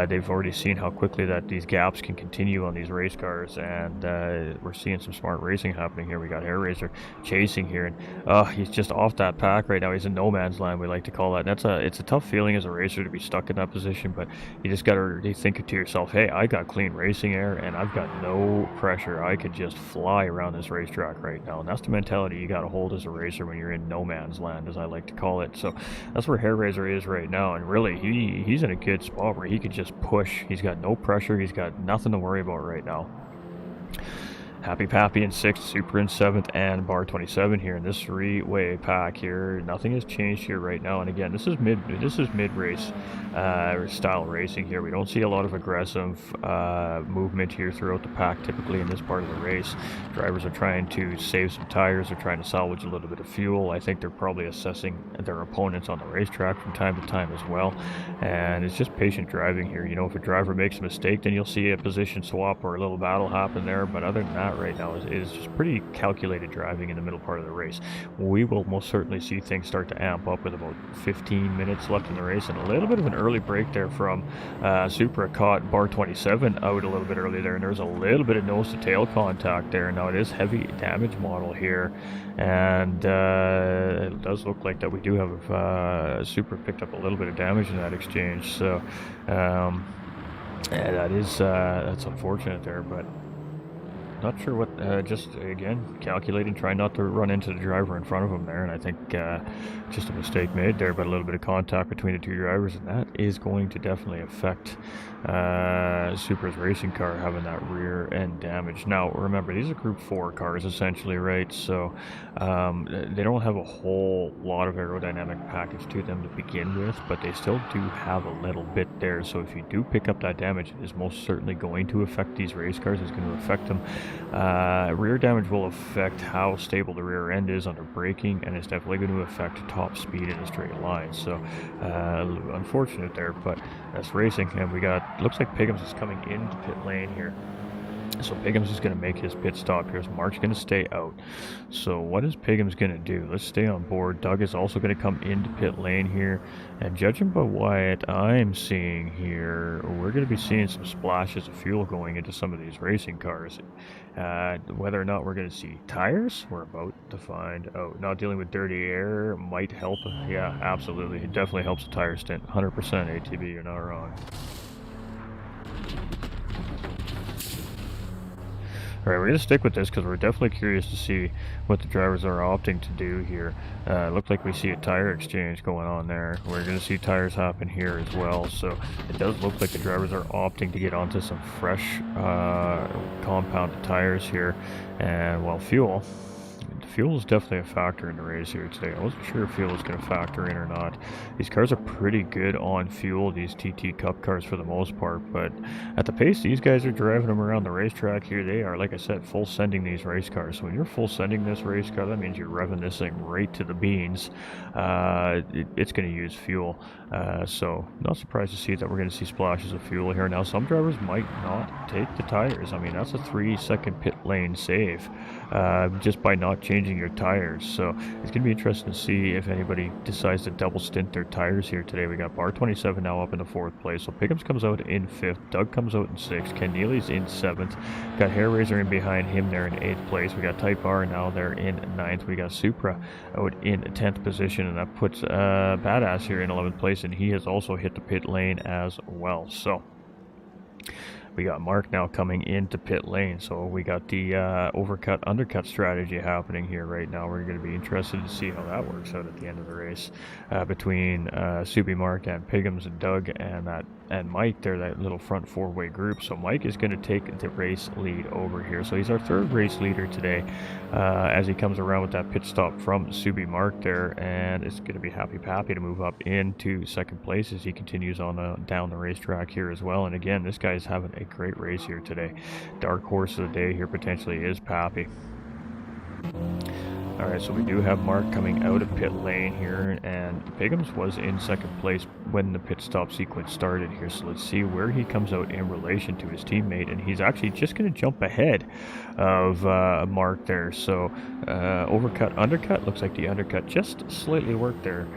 they've already seen how quickly that these gaps can continue on these race cars, and we're seeing some smart racing happening here. We got Hair Razor chasing here, and he's just off that pack right now. He's in no man's land, we like to call that. And it's a tough feeling as a racer to be stuck in that position, but you just got to really think to yourself, hey, I got clean racing air and I've got no pressure. I could just fly around this racetrack right now, and that's the mentality you got to hold as a racer when you're in no man's land, as I like to call it. So that's where Hair Razor is right now, and really he's in a good spot where he could just push. He's got no pressure. He's got nothing to worry about right now. Happy Pappy in 6th, Super in 7th, and Bar 27 here in this three-way pack here. Nothing has changed here right now, and again, this is mid-race style racing here. We don't see a lot of aggressive movement here throughout the pack typically in this part of the race. Drivers are trying to save some tires. They're trying to salvage a little bit of fuel. I think they're probably assessing their opponents on the racetrack from time to time as well, and it's just patient driving here. You know, if a driver makes a mistake, then you'll see a position swap or a little battle happen there, but other than that, right now is just pretty calculated driving in the middle part of the race. We will most certainly see things start to amp up with about 15 minutes left in the race, and a little bit of an early break there from Supra. Caught Bar 27 out a little bit early there, and there's a little bit of nose to tail contact there. Now it is heavy damage model here, and it does look like that we do have Supra picked up a little bit of damage in that exchange, so yeah, that's unfortunate there, but not sure what, just again, calculating, trying not to run into the driver in front of him there, and I think just a mistake made there, but a little bit of contact between the two drivers, and that is going to definitely affect Supra's racing car having that rear end damage. Now, remember, these are Group 4 cars, essentially, right? So they don't have a whole lot of aerodynamic package to them to begin with, but they still do have a little bit there, so if you do pick up that damage, it is most certainly going to affect these race cars. It's going to affect them. Rear damage will affect how stable the rear end is under braking, and it's definitely going to affect top speed in a straight line. So unfortunate there, but that's racing. And we got, looks like Piggums is coming into pit lane here. So Piggums is going to make his pit stop here. So Mark's going to stay out. So what is Piggums going to do? Let's stay on board. Doug is also going to come into pit lane here. And judging by what I'm seeing here, we're going to be seeing some splashes of fuel going into some of these racing cars. Whether or not we're going to see tires, we're about to find out. Not dealing with dirty air might help. Yeah, absolutely. It definitely helps the tire stint. 100% ATB, you're not wrong. Alright, we're going to stick with this because we're definitely curious to see what the drivers are opting to do here. Looks like we see a tire exchange going on there. We're going to see tires happen here as well. So it does look like the drivers are opting to get onto some fresh compounded tires here. And while fuel is definitely a factor in the race here today. I wasn't sure if fuel was going to factor in or not. These cars are pretty good on fuel, these TT Cup cars for the most part, but at the pace these guys are driving them around the racetrack here, they are, like I said, full sending these race cars. So when you're full sending this race car, that means you're revving this thing right to the beans. It's going to use fuel. So not surprised to see that we're going to see splashes of fuel here. Now some drivers might not take the tires. I mean, that's a 3-second pit lane save just by not changing your tires. So it's going to be interesting to see if anybody decides to double stint their tires here today. We got Bar 27 now up in the 4th place. So Piggums comes out in 5th. Doug comes out in 6th. Ken Neely's in 7th. Got Hair Razor in behind him there in 8th place. We got Type R now there in 9th. We got Supra out in 10th position, and that puts Badass here in 11th place, and he has also hit the pit lane as well. So we got Mark now coming into pit lane, so we got the overcut undercut strategy happening here right now. We're going to be interested to see how that works out at the end of the race between Subi, Mark, and Piggums and Doug and Mike. They're that little front 4-way group. So Mike is going to take the race lead over here. So he's our 3rd race leader today as he comes around with that pit stop from Subi Mark there, and it's going to be Happy Pappy to move up into 2nd place as he continues on down the racetrack here as well. And again, this guy is having a great race here today. Dark horse of the day here potentially is Pappy. Alright, so we do have Mark coming out of pit lane here, and Piggums was in 2nd place when the pit stop sequence started here, so let's see where he comes out in relation to his teammate, and he's actually just going to jump ahead of Mark there. So overcut, undercut, looks like the undercut just slightly worked there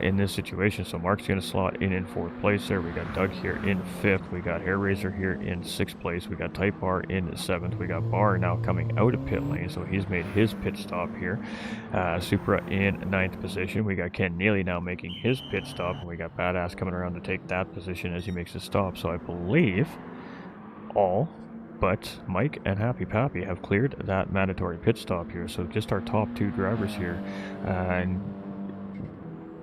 in this situation, so Mark's going to slot in 4th place there. We got Doug here in 5th, we got Hair Razor here in 6th place, we got Type R in 7th, we got Bar now coming out of pit lane, so he's made his pit stop here. Supra in 9th position. We got Ken Neely now making his pit stop, and we got Badass coming around to take that position as he makes his stop. So I believe all but Mike and Happy Pappy have cleared that mandatory pit stop here. So just our top 2 drivers here and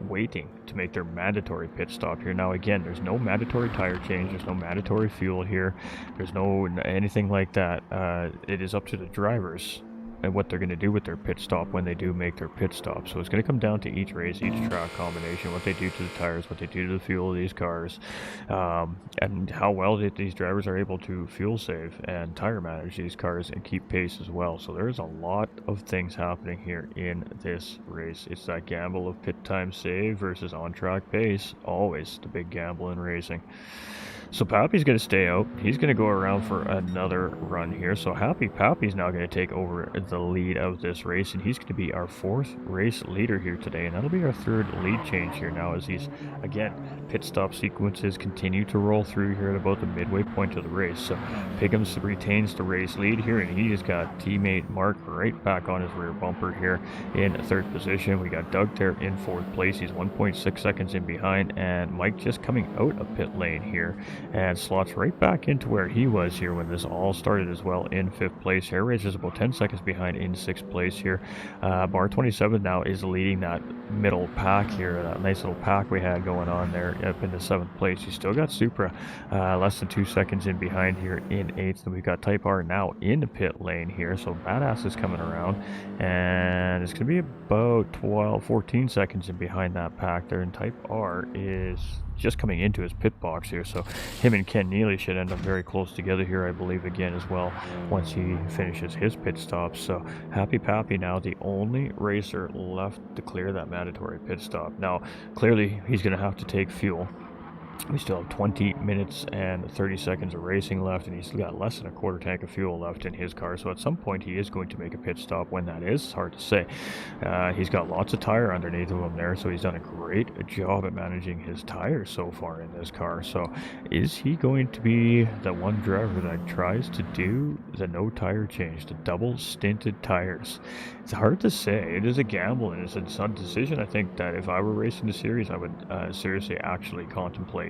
waiting to make their mandatory pit stop here. Now again, there's no mandatory tire change, there's no mandatory fuel here, there's no anything like that. It is up to the drivers and what they're going to do with their pit stop when they do make their pit stop. So it's going to come down to each race, each track combination, what they do to the tires, what they do to the fuel of these cars, and how well these drivers are able to fuel save and tire manage these cars and keep pace as well. So there's a lot of things happening here in this race. It's that gamble of pit time save versus on-track pace, always the big gamble in racing. So Pappy's going to stay out. He's going to go around for another run here. So Happy Pappy's now going to take over the lead of this race, and he's going to be our 4th race leader here today, and that'll be our 3rd lead change here now as these, again, pit stop sequences continue to roll through here at about the midway point of the race. So Piggums retains the race lead here, and he has got teammate Mark right back on his rear bumper here in 3rd position. We got Doug there in 4th place. He's 1.6 seconds in behind, and Mike just coming out of pit lane here and slots right back into where he was here when this all started as well, in 5th place. Hair Razor's about 10 seconds behind in 6th place here. Bar 27 now is leading that middle pack here, that nice little pack we had going on there up into 7th place. You still got Supra less than 2 seconds in behind here in 8th, and we've got Type R now in the pit lane here, so Badass is coming around, and it's going to be about 14 seconds in behind that pack there, and Type R is just coming into his pit box here, so him and Ken Neely should end up very close together here, I believe, again as well, once he finishes his pit stop. So Happy Pappy now the only racer left to clear that mandatory pit stop. Now clearly he's going to have to take fuel. We still have 20 minutes and 30 seconds of racing left, and he's got less than a quarter tank of fuel left in his car, so at some point he is going to make a pit stop. When that is, it's hard to say. He's got lots of tire underneath of him there, so he's done a great job at managing his tires so far in this car. So is he going to be the one driver that tries to do the no tire change, the double stinted tires? It's hard to say. It is a gamble, and it's a decision I think that if I were racing the series, I would seriously actually contemplate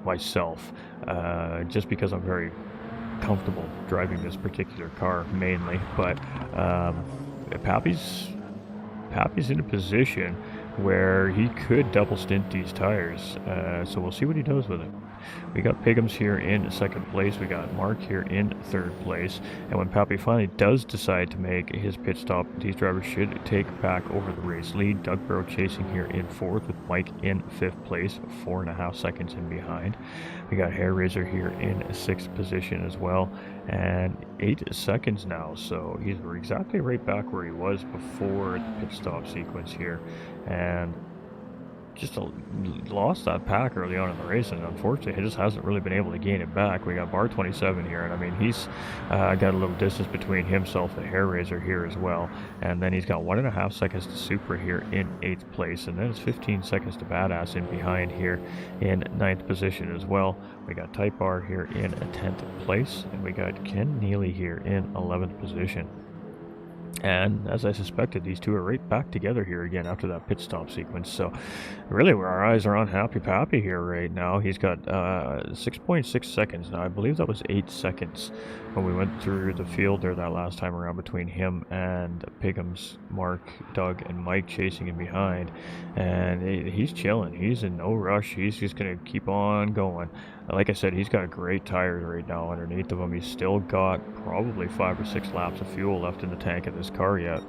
myself, just because I'm very comfortable driving this particular car mainly. But Pappy's in a position where he could double stint these tires, so we'll see what he does with it. We got Pigums here in 2nd place, we got Mark here in 3rd place, and when Pappy finally does decide to make his pit stop, these drivers should take back over the race lead. Doug Burrow chasing here in 4th with Mike in 5th place, 4.5 seconds in behind. We got Hair Razor here in 6th position as well, and 8 seconds now, so he's exactly right back where he was before the pit stop sequence here, and just lost that pack early on in the race, and unfortunately he just hasn't really been able to gain it back. We got Bar 27 here, and I mean he's got a little distance between himself and Hair Razor here as well, and then he's got 1.5 seconds to Supra here in 8th place, and then it's 15 seconds to Badass in behind here in 9th position as well. We got Type R here in 10th place, and we got Ken Neely here in 11th position. And as I suspected, these two are right back together here again after that pit stop sequence. So really where our eyes are on Happy Pappy here right now. He's got 6.6 seconds now. I believe that was 8 seconds when we went through the field there that last time around between him and Pigums, Mark, Doug, and Mike chasing him behind. And he's chilling. He's in no rush. He's just going to keep on going. Like I said, he's got great tires right now underneath of him. He's still got probably 5 or 6 laps of fuel left in the tank of this car yet.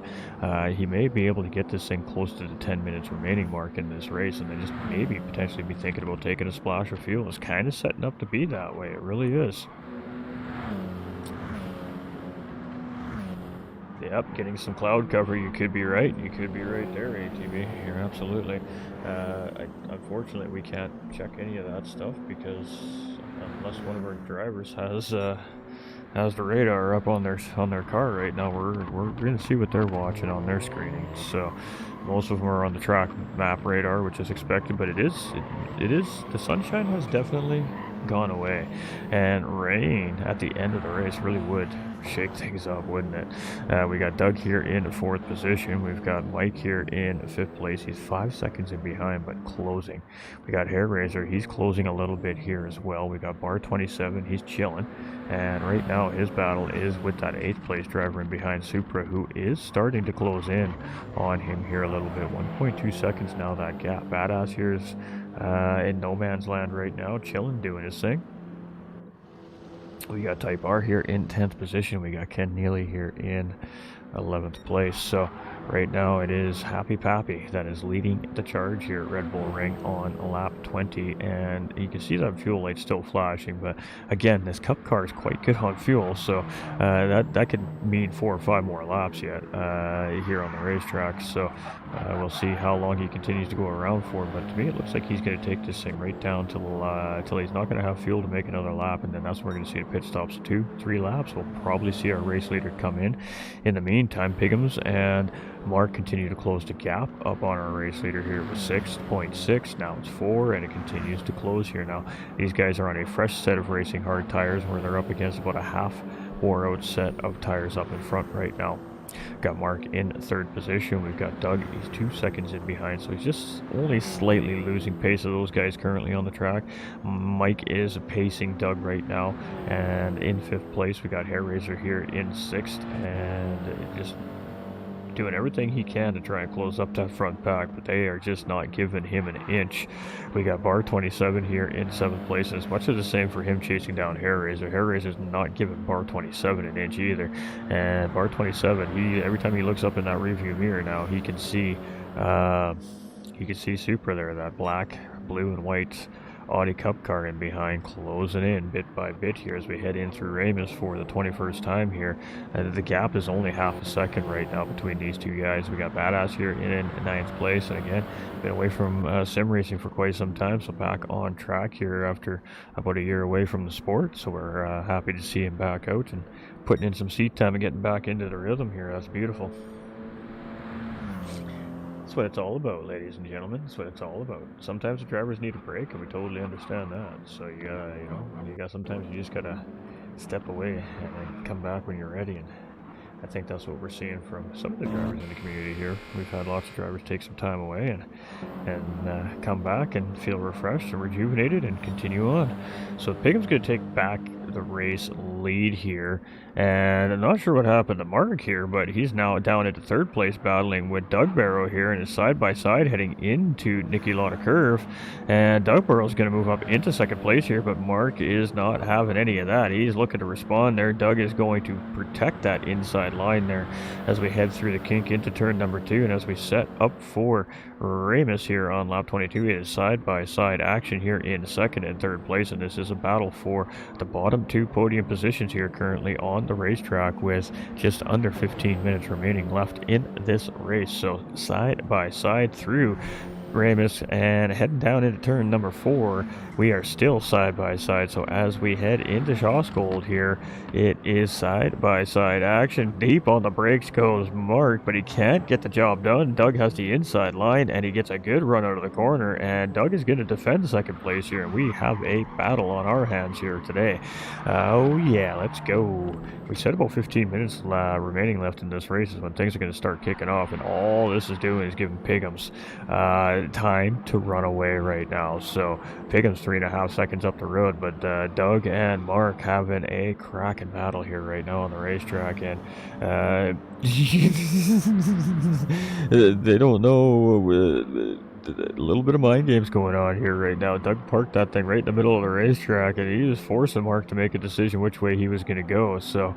He may be able to get this thing close to the 10 minutes remaining mark in this race, and then just maybe potentially be thinking about taking a splash of fuel. It's kind of setting up to be that way. It really is. Yep, getting some cloud cover. You could be right. You could be right there, ATV. You're absolutely. Unfortunately, we can't check any of that stuff because unless one of our drivers has the radar up on their car right now, we're going to see what they're watching on their screening. So most of them are on the track map radar, which is expected. But it is the sunshine has definitely gone away, and rain at the end of the race really would shake things up, wouldn't it? We got Doug here in 4th position. We've got Mike here in 5th place. He's 5 seconds in behind, but closing. We got Hair Razor. He's closing a little bit here as well. We got Bar 27. He's chilling, and right now his battle is with that 8th place driver in behind, Supra, who is starting to close in on him here a little bit. 1.2 seconds now, that gap. Badass here's in no man's land right now, chilling, doing his thing. We got Type R here in 10th position. We got Ken Neely here in 11th place. So right now it is Happy Pappy that is leading the charge here at Red Bull Ring on lap 20, and you can see that fuel light still flashing, but again, this cup car is quite good on fuel, so that could mean 4 or 5 more laps yet here on the racetrack. So we'll see how long he continues to go around for, but to me it looks like he's going to take this thing right down till he's not going to have fuel to make another lap, and then that's when we're going to see the pit stops. 2-3 laps. We'll probably see our race leader come in. In the meantime, Pigums and Mark continue to close the gap up on our race leader here with 6.6. Now it's 4, and it continues to close here. Now these guys are on a fresh set of racing hard tires where they're up against about a half wore out set of tires up in front right now. Got Mark in third position. We've got Doug. He's 2 seconds in behind, so he's just only slightly losing pace of those guys currently on the track. Mike is pacing Doug right now, and in fifth place we got Hair Razor here in sixth, and just doing everything he can to try and close up that front pack, but they are just not giving him an inch. We got Bar 27 here in 7th place, and as much as the same for him chasing down Hair Razor. Hair Razor's not giving Bar 27 an inch either, and Bar 27, every time he looks up in that rearview mirror now, he can see Supra there, that black, blue, and white Audi Cup car in behind, closing in bit by bit here as we head in through Ramus for the 21st time here. The gap is only half a second right now between these two guys. We got Badass here in 9th place, and again, been away from sim racing for quite some time, so back on track here after about a year away from the sport. So we're happy to see him back out and putting in some seat time and getting back into the rhythm here. That's beautiful. That's what it's all about, ladies and gentlemen. That's what it's all about. Sometimes the drivers need a break, and we totally understand that. So sometimes you just gotta step away and then come back when you're ready. And I think that's what we're seeing from some of the drivers in the community here. We've had lots of drivers take some time away and come back and feel refreshed and rejuvenated and continue on. So Pigham's going to take back the race lead here, and I'm not sure what happened to Mark here, but he's now down into third place battling with Doug Barrow here, and is side by side heading into Nicky Lauda Curve, and Doug Barrow's going to move up into second place here, but Mark is not having any of that. He's looking to respond there. Doug is going to protect that inside line there as we head through the kink into turn number 2, and as we set up for Ramus here on lap 22, it is side by side action here in second and third place, and this is a battle for the bottom 2 podium positions here currently on the racetrack with just under 15 minutes remaining left in this race. So side by side through Ramus and heading down into turn number 4, we are still side by side. So as we head into Shawsgold here, it is side by side action. Deep on the brakes goes Mark, but he can't get the job done. Doug has the inside line and he gets a good run out of the corner, and Doug is going to defend second place here, and we have a battle on our hands here today. Oh yeah, let's go. We said about 15 minutes remaining left in this race is when things are going to start kicking off, and all this is doing is giving Pigham's time to run away right now. So Pigham's 3.5 seconds up the road, but Doug and Mark having a cracking battle here right now on the racetrack, and they don't know. A little bit of mind games going on here right now. Doug parked that thing right in the middle of the racetrack, and he was forcing Mark to make a decision which way he was going to go. So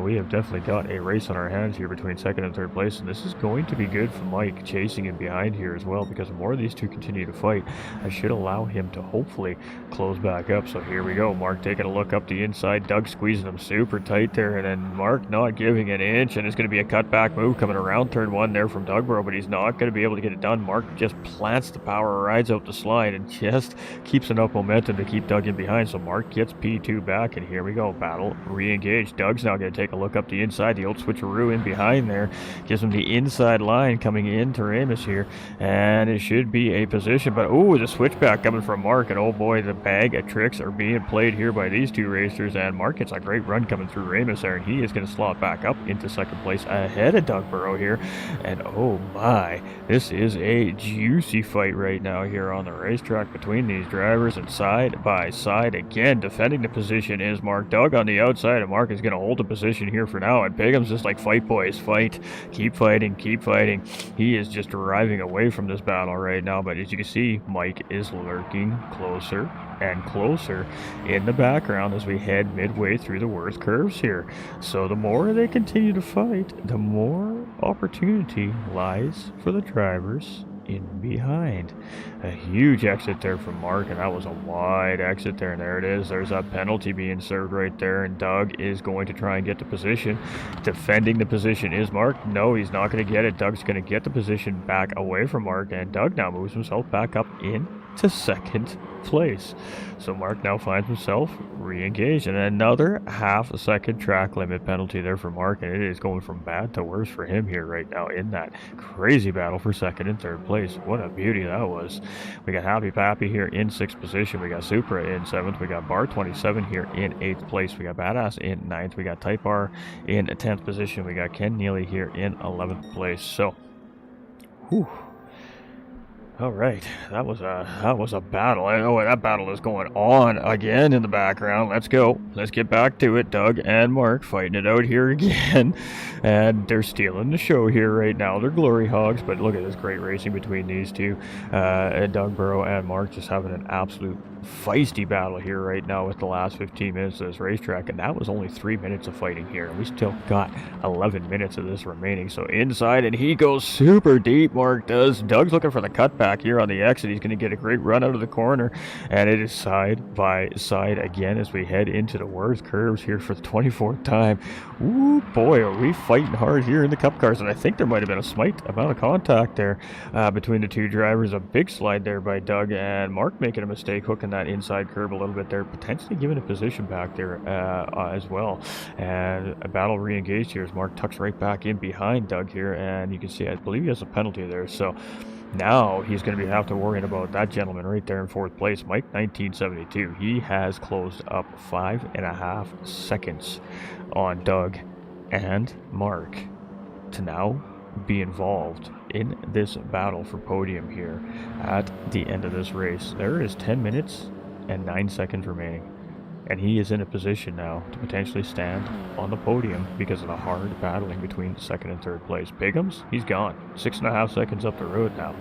we have definitely got a race on our hands here between second and third place, and this is going to be good for Mike chasing him behind here as well, because the more these two continue to fight, I should allow him to hopefully close back up. So here we go. Mark taking a look up the inside. Doug squeezing him super tight there, and then Mark not giving an inch, and it's going to be a cutback move coming around turn 1 there from Dugborough, but he's not going to be able to get it done. Mark just plants the power, rides out the slide, and just keeps enough momentum to keep Doug in behind. So Mark gets P2 back, and here we go. Battle re-engaged. Doug's now going to take a look up the inside. The old switcheroo in behind there gives him the inside line coming into Ramus here, and it should be a position, but oh, the switchback coming from Mark, and oh boy, the bag of tricks are being played here by these two racers, and Mark gets a great run coming through Ramus there, and he is going to slot back up into second place ahead of Doug Burrow here, and oh my, this is a juicy fight right now here on the racetrack between these drivers, and side by side again defending the position is Mark. Doug on the outside, and Mark is going to hold the position here for now, and Pigham's just like, fight boys, fight, keep fighting, keep fighting. He is just driving away from this battle right now, but as you can see, Mike is lurking closer and closer in the background as we head midway through the worst curves here. So the more they continue to fight, the more opportunity lies for the drivers in behind. A huge exit there from Mark, and that was a wide exit there, and there it is. There's that penalty being served right there, and Doug is going to try and get the position. Defending the position is Mark. No, he's not going to get it. Doug's going to get the position back away from Mark, and Doug now moves himself back up in to second place. So Mark now finds himself re-engaged, and another half a second track limit penalty there for Mark, and it is going from bad to worse for him here right now in that crazy battle for second and third place. What a beauty that was. We got Happy Pappy here in 6th position. We got Supra in 7th. We got Bar 27 here in 8th place. We got Badass in 9th. We got Type R in 10th position. We got Ken Neely here in 11th place. So, whew. All right, that was a battle. I know that battle is going on again in the background. Let's go. Let's get back to it. Doug and Mark fighting it out here again, and they're stealing the show here right now. They're glory hogs, but look at this great racing between these two. Doug Burrow and Mark just having an absolute feisty battle here right now with the last 15 minutes of this racetrack, and that was only 3 minutes of fighting here. We still got 11 minutes of this remaining. So inside, and he goes super deep. Mark does. Doug's looking for the cutback here on the exit. He's going to get a great run out of the corner, and it is side by side again as we head into the worst curves here for the 24th time. Ooh boy, are we fighting hard here in the cup cars, and I think there might have been a slight amount of contact there between the two drivers. A big slide there by Doug, and Mark making a mistake hooking that inside curb a little bit there, potentially giving a position back there as well. And a battle re-engaged here as Mark tucks right back in behind Doug here, and you can see I believe he has a penalty there. So now he's going to have to worry about that gentleman right there in 4th place, Mike 1972. He has closed up 5.5 seconds on Doug and Mark to now be involved in this battle for podium here at the end of this race. There is 10 minutes and 9 seconds remaining, and he is in a position now to potentially stand on the podium because of the hard battling between 2nd and 3rd place. Piggums, he's gone. 6.5 seconds up the road now.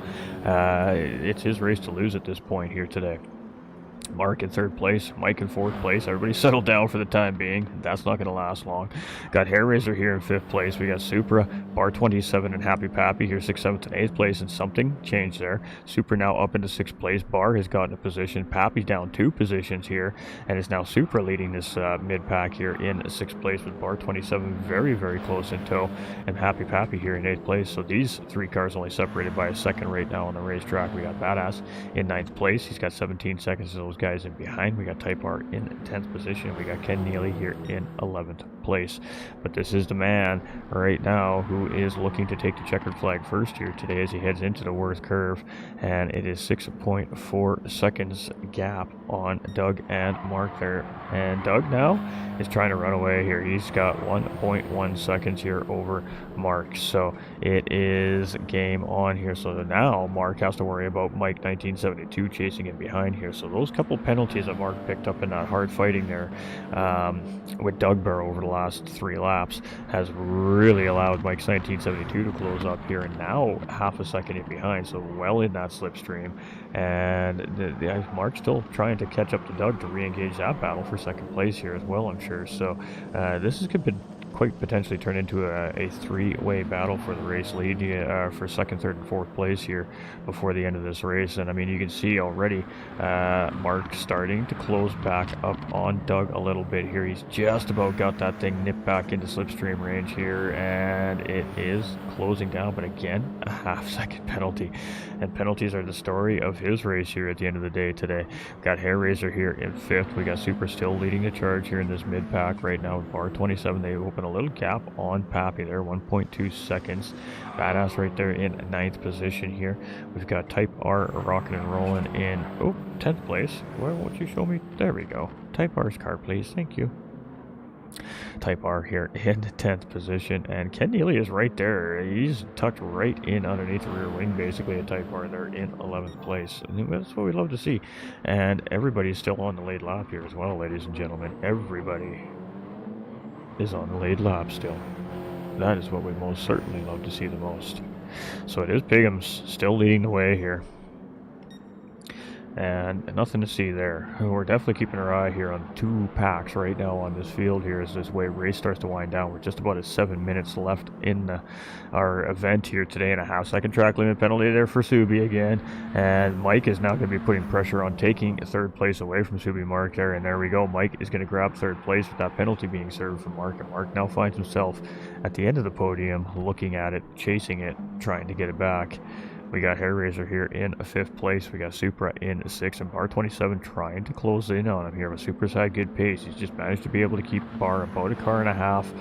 It's his race to lose at this point here today. Mark in 3rd place, Mike in 4th place. Everybody settled down for the time being. That's not going to last long. Got Hair Razor here in 5th place. We got Supra, Bar 27, and Happy Pappy here 6th, 7th, and 8th place, and something changed there. Supra now up into 6th place. Bar has gotten a position. Pappy's down 2 positions here, and is now Supra leading this mid-pack here in 6th place with Bar 27 very, very close in tow, and Happy Pappy here in 8th place. So these 3 cars only separated by a second right now on the racetrack. We got Badass in 9th place. He's got 17 seconds to those guys in behind. We got Type R in 10th position. We got Ken Neely here in 11th place. But this is the man right now who is looking to take the checkered flag first here today as he heads into the worst curve, and it is 6.4 seconds gap on Doug and Mark there. And Doug now is trying to run away here. He's got 1.1 seconds here over Mark. So it is game on here. So now Mark has to worry about Mike 1972 chasing in behind here. So those couple penalties that Mark picked up in that hard fighting there with Doug Burrow over the last 3 laps has really allowed Mike's 1972 to close up here, and now half a second in behind, so well in that slipstream. And Mark's still trying to catch up to Doug to re-engage that battle for 2nd place here as well, I'm sure. So this is going to quite potentially turn into a 3-way battle for the race lead for 2nd, 3rd, and 4th place here before the end of this race. And I mean, you can see already Mark starting to close back up on Doug a little bit here. He's just about got that thing nipped back into slipstream range here, and it is closing down, but again, a half-second penalty. And penalties are the story of his race here at the end of the day today. We've got Hair Razor here in 5th. We got Super still leading the charge here in this mid-pack right now with Bar 27. They open a little gap on Pappy there, 1.2 seconds. Badass right there in 9th position here. We've got Type R rocking and rolling in 10th place. Why won't you show me? There we go. Type R's car, please. Thank you. Type R here in 10th position, and Ken Neely is right there. He's tucked right in underneath the rear wing, basically, a Type R there in 11th place. And that's what we love to see. And everybody's still on the late lap here as well, ladies and gentlemen. Everybody is on the late lap still. That is what we most certainly love to see the most. So it is Piggums still leading the way here. And nothing to see there. We're definitely keeping our eye here on 2 packs right now on this field here as this race starts to wind down. We're just about at 7 minutes left in our event here today, and a half-second track limit penalty there for Subi again. And Mike is now going to be putting pressure on taking 3rd place away from Subi Mark there. And there we go. Mike is going to grab 3rd place with that penalty being served from Mark. And Mark now finds himself at the end of the podium, looking at it, chasing it, trying to get it back. We got Hair Razor here in 5th place. We got Supra in 6th, and Bar 27 trying to close in on him here. But Supra's had good pace. He's just managed to be able to keep Bar about a car and a half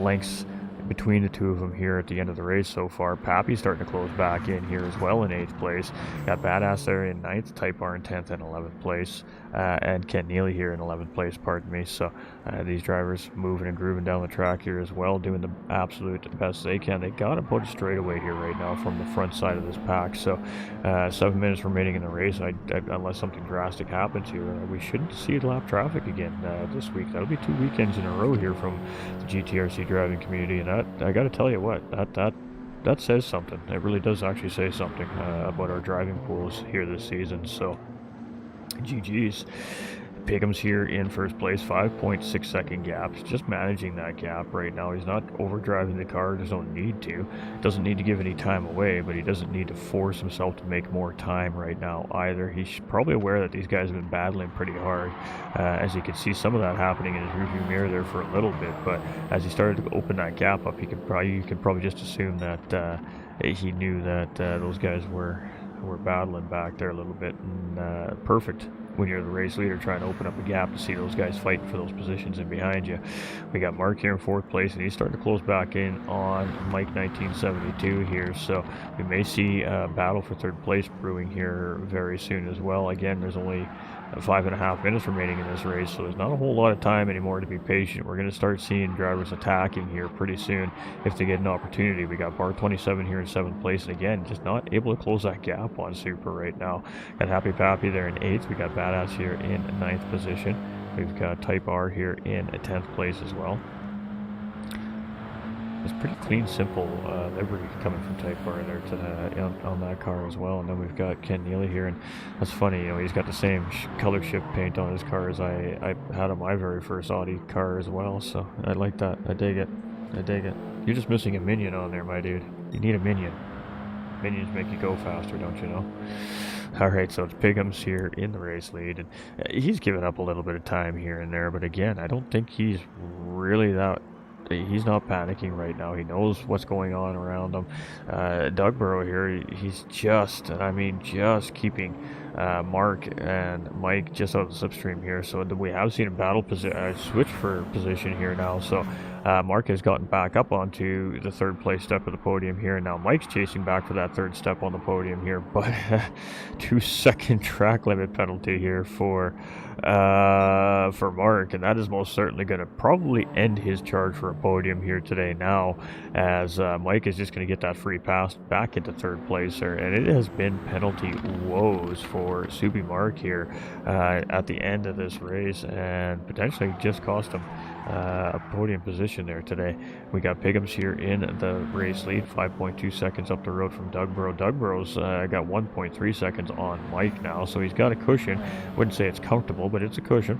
lengths between the two of them here at the end of the race so far. Pappy's starting to close back in here as well in 8th place. Got Badass there in 9th, Type R in 10th and 11th place, and Ken Neely here in 11th place, pardon me. So these drivers moving and grooving down the track here as well, doing the absolute best they can. They got about a straightaway here right now from the front side of this pack. So 7 minutes remaining in the race. Unless something drastic happens here, we shouldn't see lap traffic again this week. That'll be 2 weekends in a row here from the GTRC driving community, and I got to tell you what, that says something. It really does actually say something about our driving pools here this season. So GG's. Pigham's here in 1st place, 5.6 second gaps, just managing that gap right now. He's not overdriving the car, there's no need to. Doesn't need to give any time away, but he doesn't need to force himself to make more time right now either. He's probably aware that these guys have been battling pretty hard, as you can see some of that happening in his rearview mirror there for a little bit, but as he started to open that gap up, you could probably just assume that he knew that those guys were battling back there a little bit, and perfect when you're the race leader trying to open up a gap to see those guys fighting for those positions in behind you. We got Mark here in 4th place, and he's starting to close back in on Mike 1972 here, so we may see a battle for 3rd place brewing here very soon as well. Again, there's only 5.5 minutes remaining in this race, so there's not a whole lot of time anymore to be patient. We're going to start seeing drivers attacking here pretty soon if they get an opportunity. We got Bar 27 here in 7th place, and again, just not able to close that gap on Super right now. Got Happy Pappy there in 8th. We got Badass here in 9th position. We've got Type R here in 10th place as well. It's pretty clean, simple livery coming from Type R there on that car as well. And then we've got Ken Neely here, and that's funny, you know, he's got the same color shift paint on his car as I had on my very first Audi car as well. So I like that. I dig it. I dig it. You're just missing a minion on there, my dude. You need a minion. Minions make you go faster, don't you know? Alright, so it's Pigham's here in the race lead, and he's given up a little bit of time here and there, but again, I don't think he's really he's not panicking right now. He knows what's going on around him. Doug Burrow here, he's just keeping Mark and Mike just out of the slipstream here. So we have seen a battle switch for position here now. So Mark has gotten back up onto the 3rd place step of the podium here. Now Mike's chasing back for that 3rd step on the podium here, but 2-second track limit penalty here for Mark, and that is most certainly going to probably end his charge for a podium here today now, as Mike is just going to get that free pass back into 3rd place there, and it has been penalty woes for Subi Mark here at the end of this race, and potentially just cost him a podium position there today. We got Pigham's here in the race lead, 5.2 seconds up the road from Doug Burrow. Doug Burrow's got 1.3 seconds on Mike now, so he's got a cushion. Wouldn't say it's comfortable, but it's a cushion.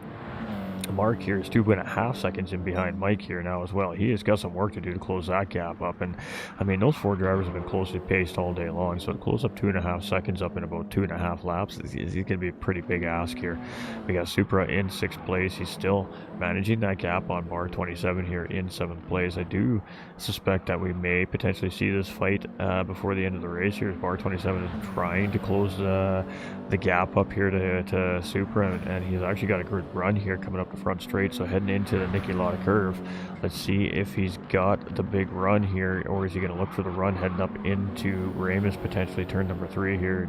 Mark here is 2.5 seconds in behind Mike here now as well. He has got some work to do to close that gap up, and I mean, those 4 drivers have been closely paced all day long, so to close up 2.5 seconds up in about 2.5 laps is going to be a pretty big ask here. We got Supra in 6th place. He's still managing that gap on Bar 27 here in 7th place. I do suspect that we may potentially see this fight before the end of the race here, as Bar 27 is trying to close the gap up here to Supra, and he's actually got a good run here coming up the front straight, so heading into the Niki Lauda curve. Let's see if he's got the big run here, or is he going to look for the run heading up into Ramus, potentially turn number 3 here.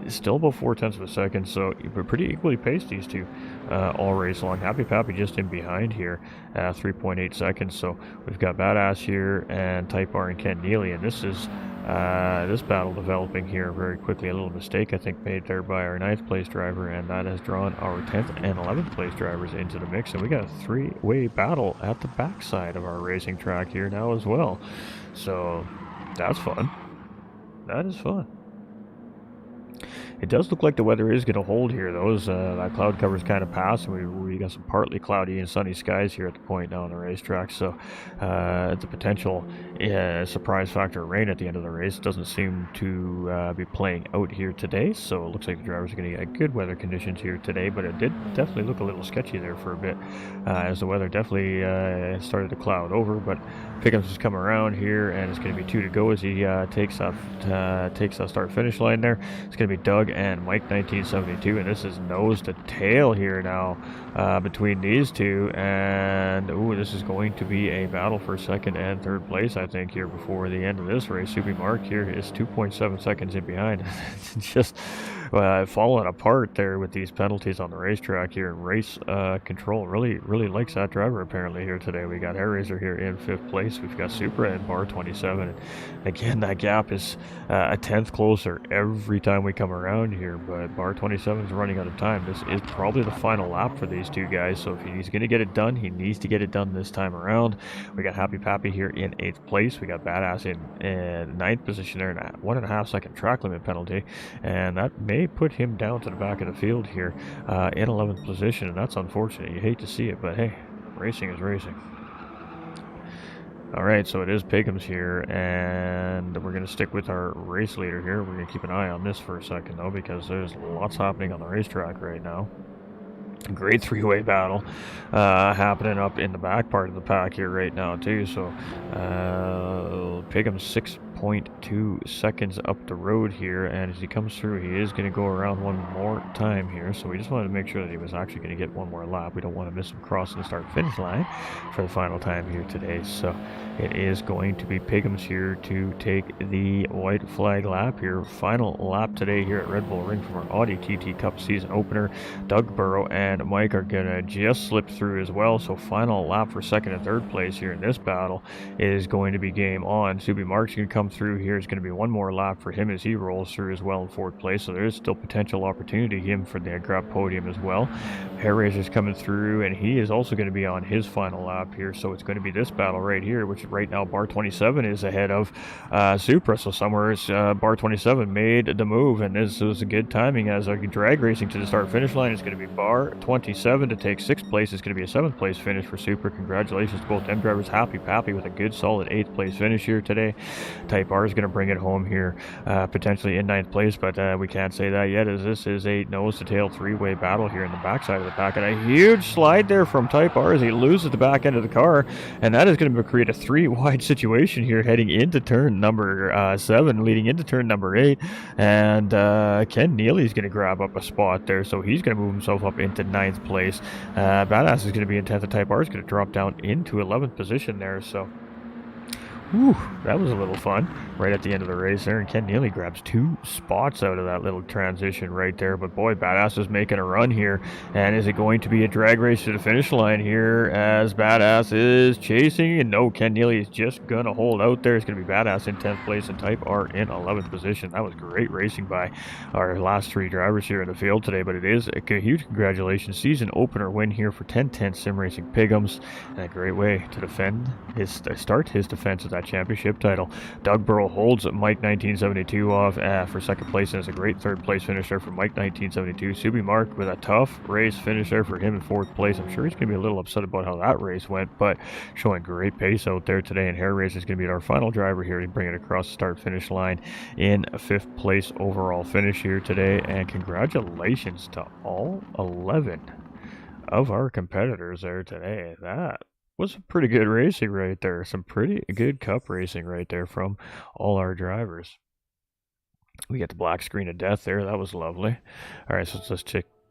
Still about 0.4 of a second, so we're pretty equally paced, these two, all race long. Happy Pappy just in behind here, 3.8 seconds. So we've got Badass here and Type R and Ken Neely, and this is this battle developing here very quickly. A little mistake, I think, made there by our 9th place driver, and that has drawn our 10th and 11th place drivers into the mix, and we got a 3-way battle at the backside of our racing track here now as well. So that's fun. That is fun. It does look like the weather is going to hold here. That cloud cover's kind of passed, and we got some partly cloudy and sunny skies here at the point now on the racetrack. So the potential surprise factor of rain at the end of the race doesn't seem to be playing out here today. So it looks like the drivers are going to get good weather conditions here today, but it did definitely look a little sketchy there for a bit as the weather definitely started to cloud over. But Pickens has come around here, and it's going to be 2 to go as he takes that start finish line there. It's going to be Doug and Mike 1972, and this is nose to tail here now between these two. And this is going to be a battle for second and third place, I think, here before the end of this race. Subi Mark here is 2.7 seconds in behind. Just falling apart there with these penalties on the racetrack here. Race control really likes that driver apparently here today. We got Hair Razor here in 5th place. We've got Supra in bar 27. And again, that gap is a 10th closer every time we come around here, but bar 27 is running out of time. This is probably the final lap for these two guys, so if he's going to get it done, he needs to get it done this time around. We got Happy Pappy here in 8th place. We got Badass in 9th position there, and a 1.5 second track limit penalty, and that may put him down to the back of the field here in 11th position, and that's unfortunate. You hate to see it, but hey, racing is racing. Alright, so it is Pickham's here, and we're going to stick with our race leader here. We're going to keep an eye on this for a second, though, because there's lots happening on the racetrack right now. Great three-way battle happening up in the back part of the pack here right now, too. So Pickham's 6.2 seconds up the road here, and as he comes through, he is going to go around one more time here. So we just wanted to make sure that he was actually going to get one more lap. We don't want to miss him crossing the start-finish line for the final time here today. So it is going to be Pickham's here to take the white flag lap here. Final lap today here at Red Bull Ring from our Audi TT Cup season opener. Doug Burrow and Mike are going to just slip through as well. So final lap for second and third place here in this battle is going to be game on. Subi Mark's going to come through here. It's going to be one more lap for him as he rolls through as well in 4th place. So there is still potential opportunity him for the grab podium as well. Hair Razor's coming through, and he is also going to be on his final lap here. So it's going to be this battle right here, which right now bar 27 is ahead of Supra. So somewhere bar 27 made the move, and this was a good timing as our drag racing to the start finish line is going to be bar 27 to take 6th place. It's going to be a 7th place finish for Supra. Congratulations to both them drivers. Happy Pappy with a good solid 8th place finish here today. Type R is going to bring it home here potentially in 9th place, but we can't say that yet as this is a nose to tail 3-way battle here in the backside of the pack, and a huge slide there from Type R as he loses the back end of the car, and that is going to create a 3-wide situation here heading into turn number 7, leading into turn number 8, and Ken Neely's going to grab up a spot there, so he's going to move himself up into 9th place. Badass is going to be in 10th, and Type R is going to drop down into 11th position there, so whew, that was a little fun right at the end of the race there, and Ken Neely grabs 2 spots out of that little transition right there. But boy, Badass is making a run here, and is it going to be a drag race to the finish line here as Badass is chasing? And no, Ken Neely is just gonna hold out there. It's gonna be Badass in 10th place and Type R in 11th position. That was great racing by our last 3 drivers here in the field today, but it is a huge congratulations season opener win here for 1010 Sim Racing Piggums, and a great way to defend his defense of that championship title. Doug Burrow holds Mike 1972 off for second place, and it's a great 3rd place finish there for Mike 1972. Subi Mark with a tough race finish there for him in 4th place. I'm sure he's going to be a little upset about how that race went, but showing great pace out there today. And Hair Razor is going to be our final driver here to bring it across the start finish line in a 5th place overall finish here today. And congratulations to all 11 of our competitors there today. That was some pretty good racing right there. Some pretty good cup racing right there from all our drivers. We get the black screen of death there. That was lovely. All right, so let's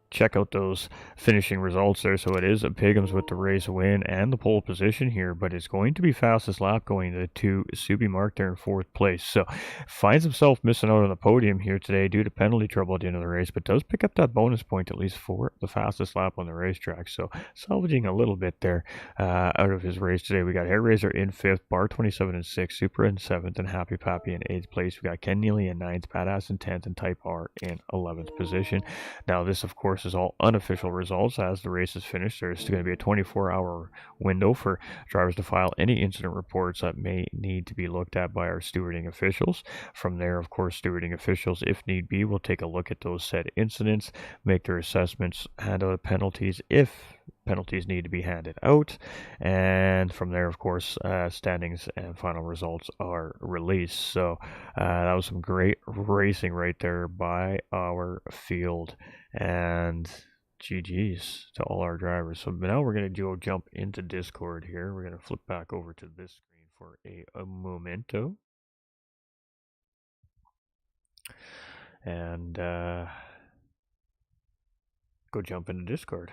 check out those finishing results there. So it is Piggums with the race win and the pole position here, but it's going to be fastest lap going to Subi Mark there in 4th place. So finds himself missing out on the podium here today due to penalty trouble at the end of the race, but does pick up that bonus point at least for the fastest lap on the racetrack. So salvaging a little bit there out of his race today. We got Hair Razor in 5th, bar 27 in 6th, Supra in 7th, and Happy Pappy in 8th place. We got Ken Neely in 9th, Badass in 10th, and Type R in 11th position. Now this, of course, course, is all unofficial results. As the race is finished, there's going to be a 24-hour window for drivers to file any incident reports that may need to be looked at by our stewarding officials. From there, of course, stewarding officials, if need be, will take a look at those said incidents, make their assessments, handle the penalties if penalties need to be handed out, and from there, of course, standings and final results are released. So that was some great racing right there by our field, and GG's to all our drivers. So now we're going to jump into Discord here. We're going to flip back over to this screen for a momento. And go jump into Discord.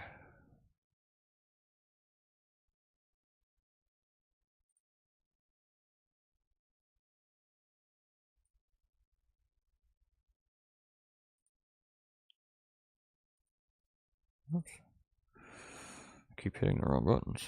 Oops. I keep hitting the wrong buttons.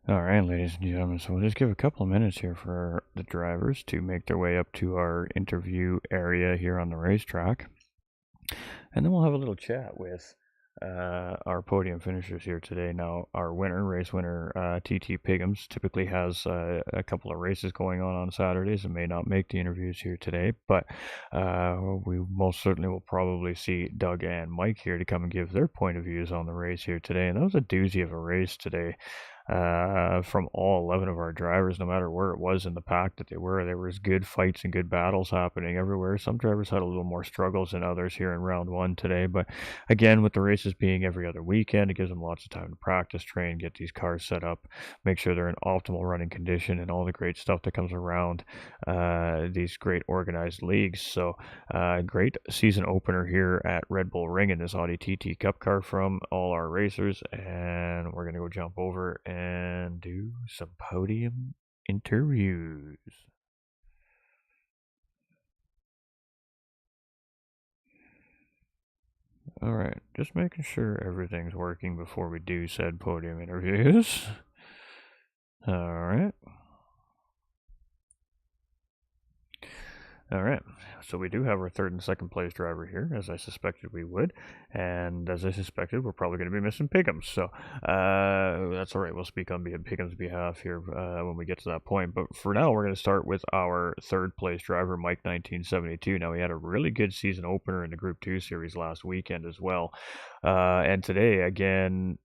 All right, ladies and gentlemen, so we'll just give a couple of minutes here for the drivers to make their way up to our interview area here on the racetrack. And then we'll have a little chat with our podium finishers here today. Now, our race winner, TT Piggums, typically has a couple of races going on Saturdays and may not make the interviews here today, but we most certainly will probably see Doug and Mike here to come and give their point of views on the race here today. And that was a doozy of a race today. From all 11 of our drivers, no matter where it was in the pack that they were. There was good fights and good battles happening everywhere. Some drivers had a little more struggles than others here in round one today, but again, with the races being every other weekend, it gives them lots of time to practice, train, get these cars set up, make sure they're in optimal running condition, and all the great stuff that comes around these great organized leagues. So great season opener here at Red Bull Ring in this Audi TT Cup car from all our racers, and we're going to go jump over and do some podium interviews. All right, just making sure everything's working before we do said podium interviews. All right. All right, so we do have our third and second place driver here, as I suspected we would, and as I suspected, we're probably going to be missing Piggums, so that's all right. We'll speak on Piggums' behalf here when we get to that point, but for now, we're going to start with our third place driver, Mike 1972. Now, he had a really good season opener in the Group 2 series last weekend as well, and today, again,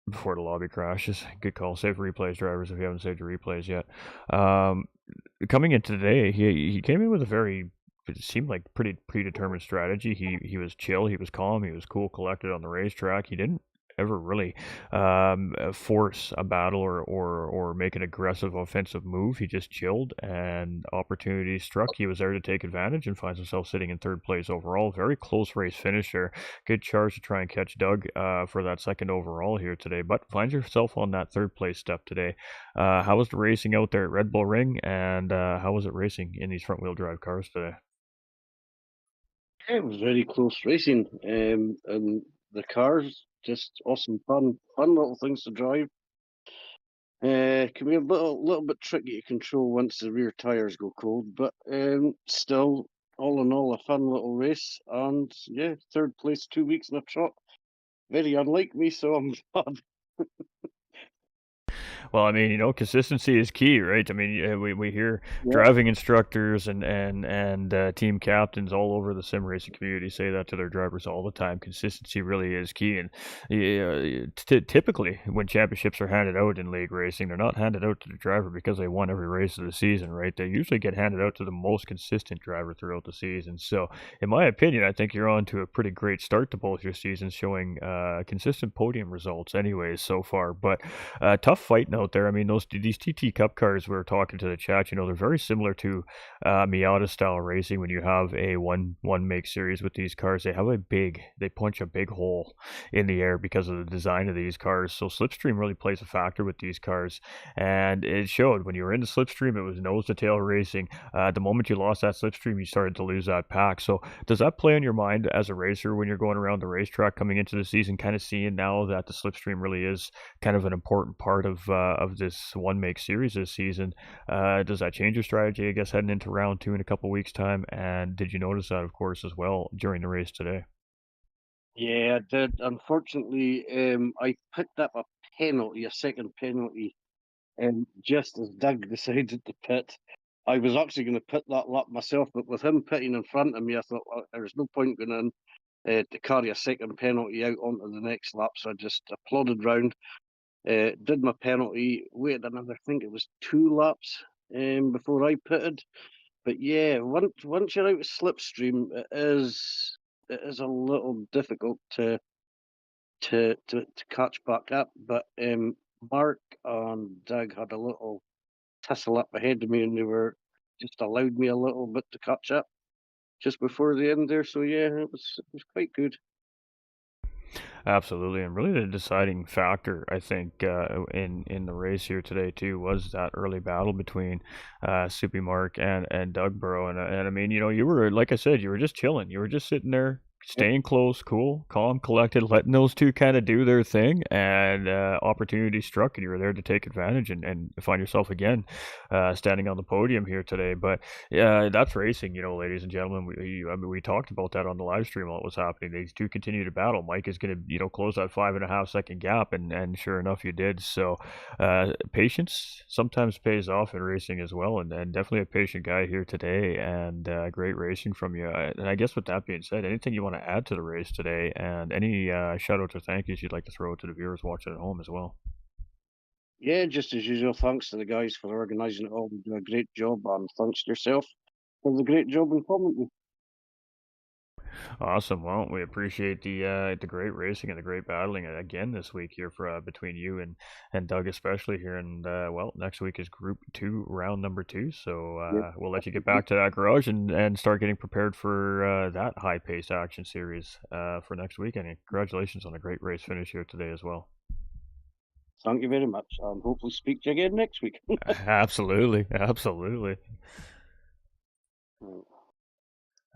before the lobby crashes. Good call. Save replays, drivers, if you haven't saved your replays yet. Coming in today, he came in with a very, it seemed like pretty predetermined strategy. He was chill, he was calm, he was cool, collected on the racetrack. He didn't ever really force a battle or make an aggressive offensive move. He just chilled, and opportunity struck. He was there to take advantage and finds himself sitting in third place overall. Very close race finish there. Good charge to try and catch Doug for that second overall here today, but finds yourself on that third place step today. How was the racing out there at Red Bull Ring, and how was it racing in these front wheel drive cars today? Yeah, it was very close racing, and the cars just awesome fun little things to drive. Can be a little bit tricky to control once the rear tires go cold, but still, all in all, a fun little race. And yeah, third place 2 weeks in a trot. Very unlike me, so I'm glad. Well, I mean, consistency is key, right? I mean, we hear Yeah, driving instructors and team captains all over the sim racing community say that to their drivers all the time. Consistency really is key, and typically when championships are handed out in league racing, they're not handed out to the driver because they won every race of the season, right? They usually get handed out to the most consistent driver throughout the season. So, in my opinion, I think you're on to a pretty great start to both your seasons, showing consistent podium results, anyways, so far. But tough fighting out there. I mean, these TT Cup cars we were talking to the chat. They're very similar to Miata style racing. When you have a one make series with these cars, they punch a big hole in the air because of the design of these cars. So slipstream really plays a factor with these cars, and it showed when you were in the slipstream. It was nose to tail racing. The moment you lost that slipstream, you started to lose that pack. So does that play on your mind as a racer when you're going around the racetrack coming into the season, kind of seeing now that the slipstream really is kind of an important part of this one make series this season? Does that change your strategy, I guess, heading into round two in a couple weeks' time? And did you notice that, of course, as well during the race today? yeah, I did. Unfortunately, I picked up a second penalty, just as Doug decided to pit. I was actually going to pit that lap myself, but with him pitting in front of me, I thought, well, there was no point going in to carry a second penalty out onto the next lap. So I just applauded round, did my penalty, waited another, I think it was 2 laps before I pitted. But yeah, once you're out of slipstream, it is a little difficult to catch back up. But Mark and Doug had a little tussle up ahead of me, and they were just allowed me a little bit to catch up just before the end there. So yeah, it was quite good. Absolutely, and really the deciding factor, I think, in the race here today too was that early battle between Soupy Mark and Doug Burrow, and I mean, you were like I said, you were just chilling, you were just sitting there, Yep. staying close, cool, calm, collected, letting those two kind of do their thing, and opportunity struck, and you were there to take advantage and find yourself again standing on the podium here today. But yeah, that's racing, ladies and gentlemen. I mean, we talked about that on the live stream. What was happening? These two continue to battle. Mike is going to, close that 5.5 second gap, and sure enough, you did. So, patience sometimes pays off in racing as well, and definitely a patient guy here today, and great racing from you. And I guess with that being said, anything you want to add to the race today, and any shout outs or thank yous you'd like to throw to the viewers watching at home as well. Yeah, just as usual. Thanks to the guys for organising it all. They do a great job, and thanks to yourself for the great job in commenting. Awesome. Well, we appreciate the great racing and the great battling again this week here for between you and Doug especially here. And well, next week is Group Two, round number two. So Yeah, we'll let you get back to that garage and start getting prepared for that high paced action series for next week. And congratulations on a great race finish here today as well. thank you very much, and hopefully speak to you again next week. Absolutely, absolutely. Mm.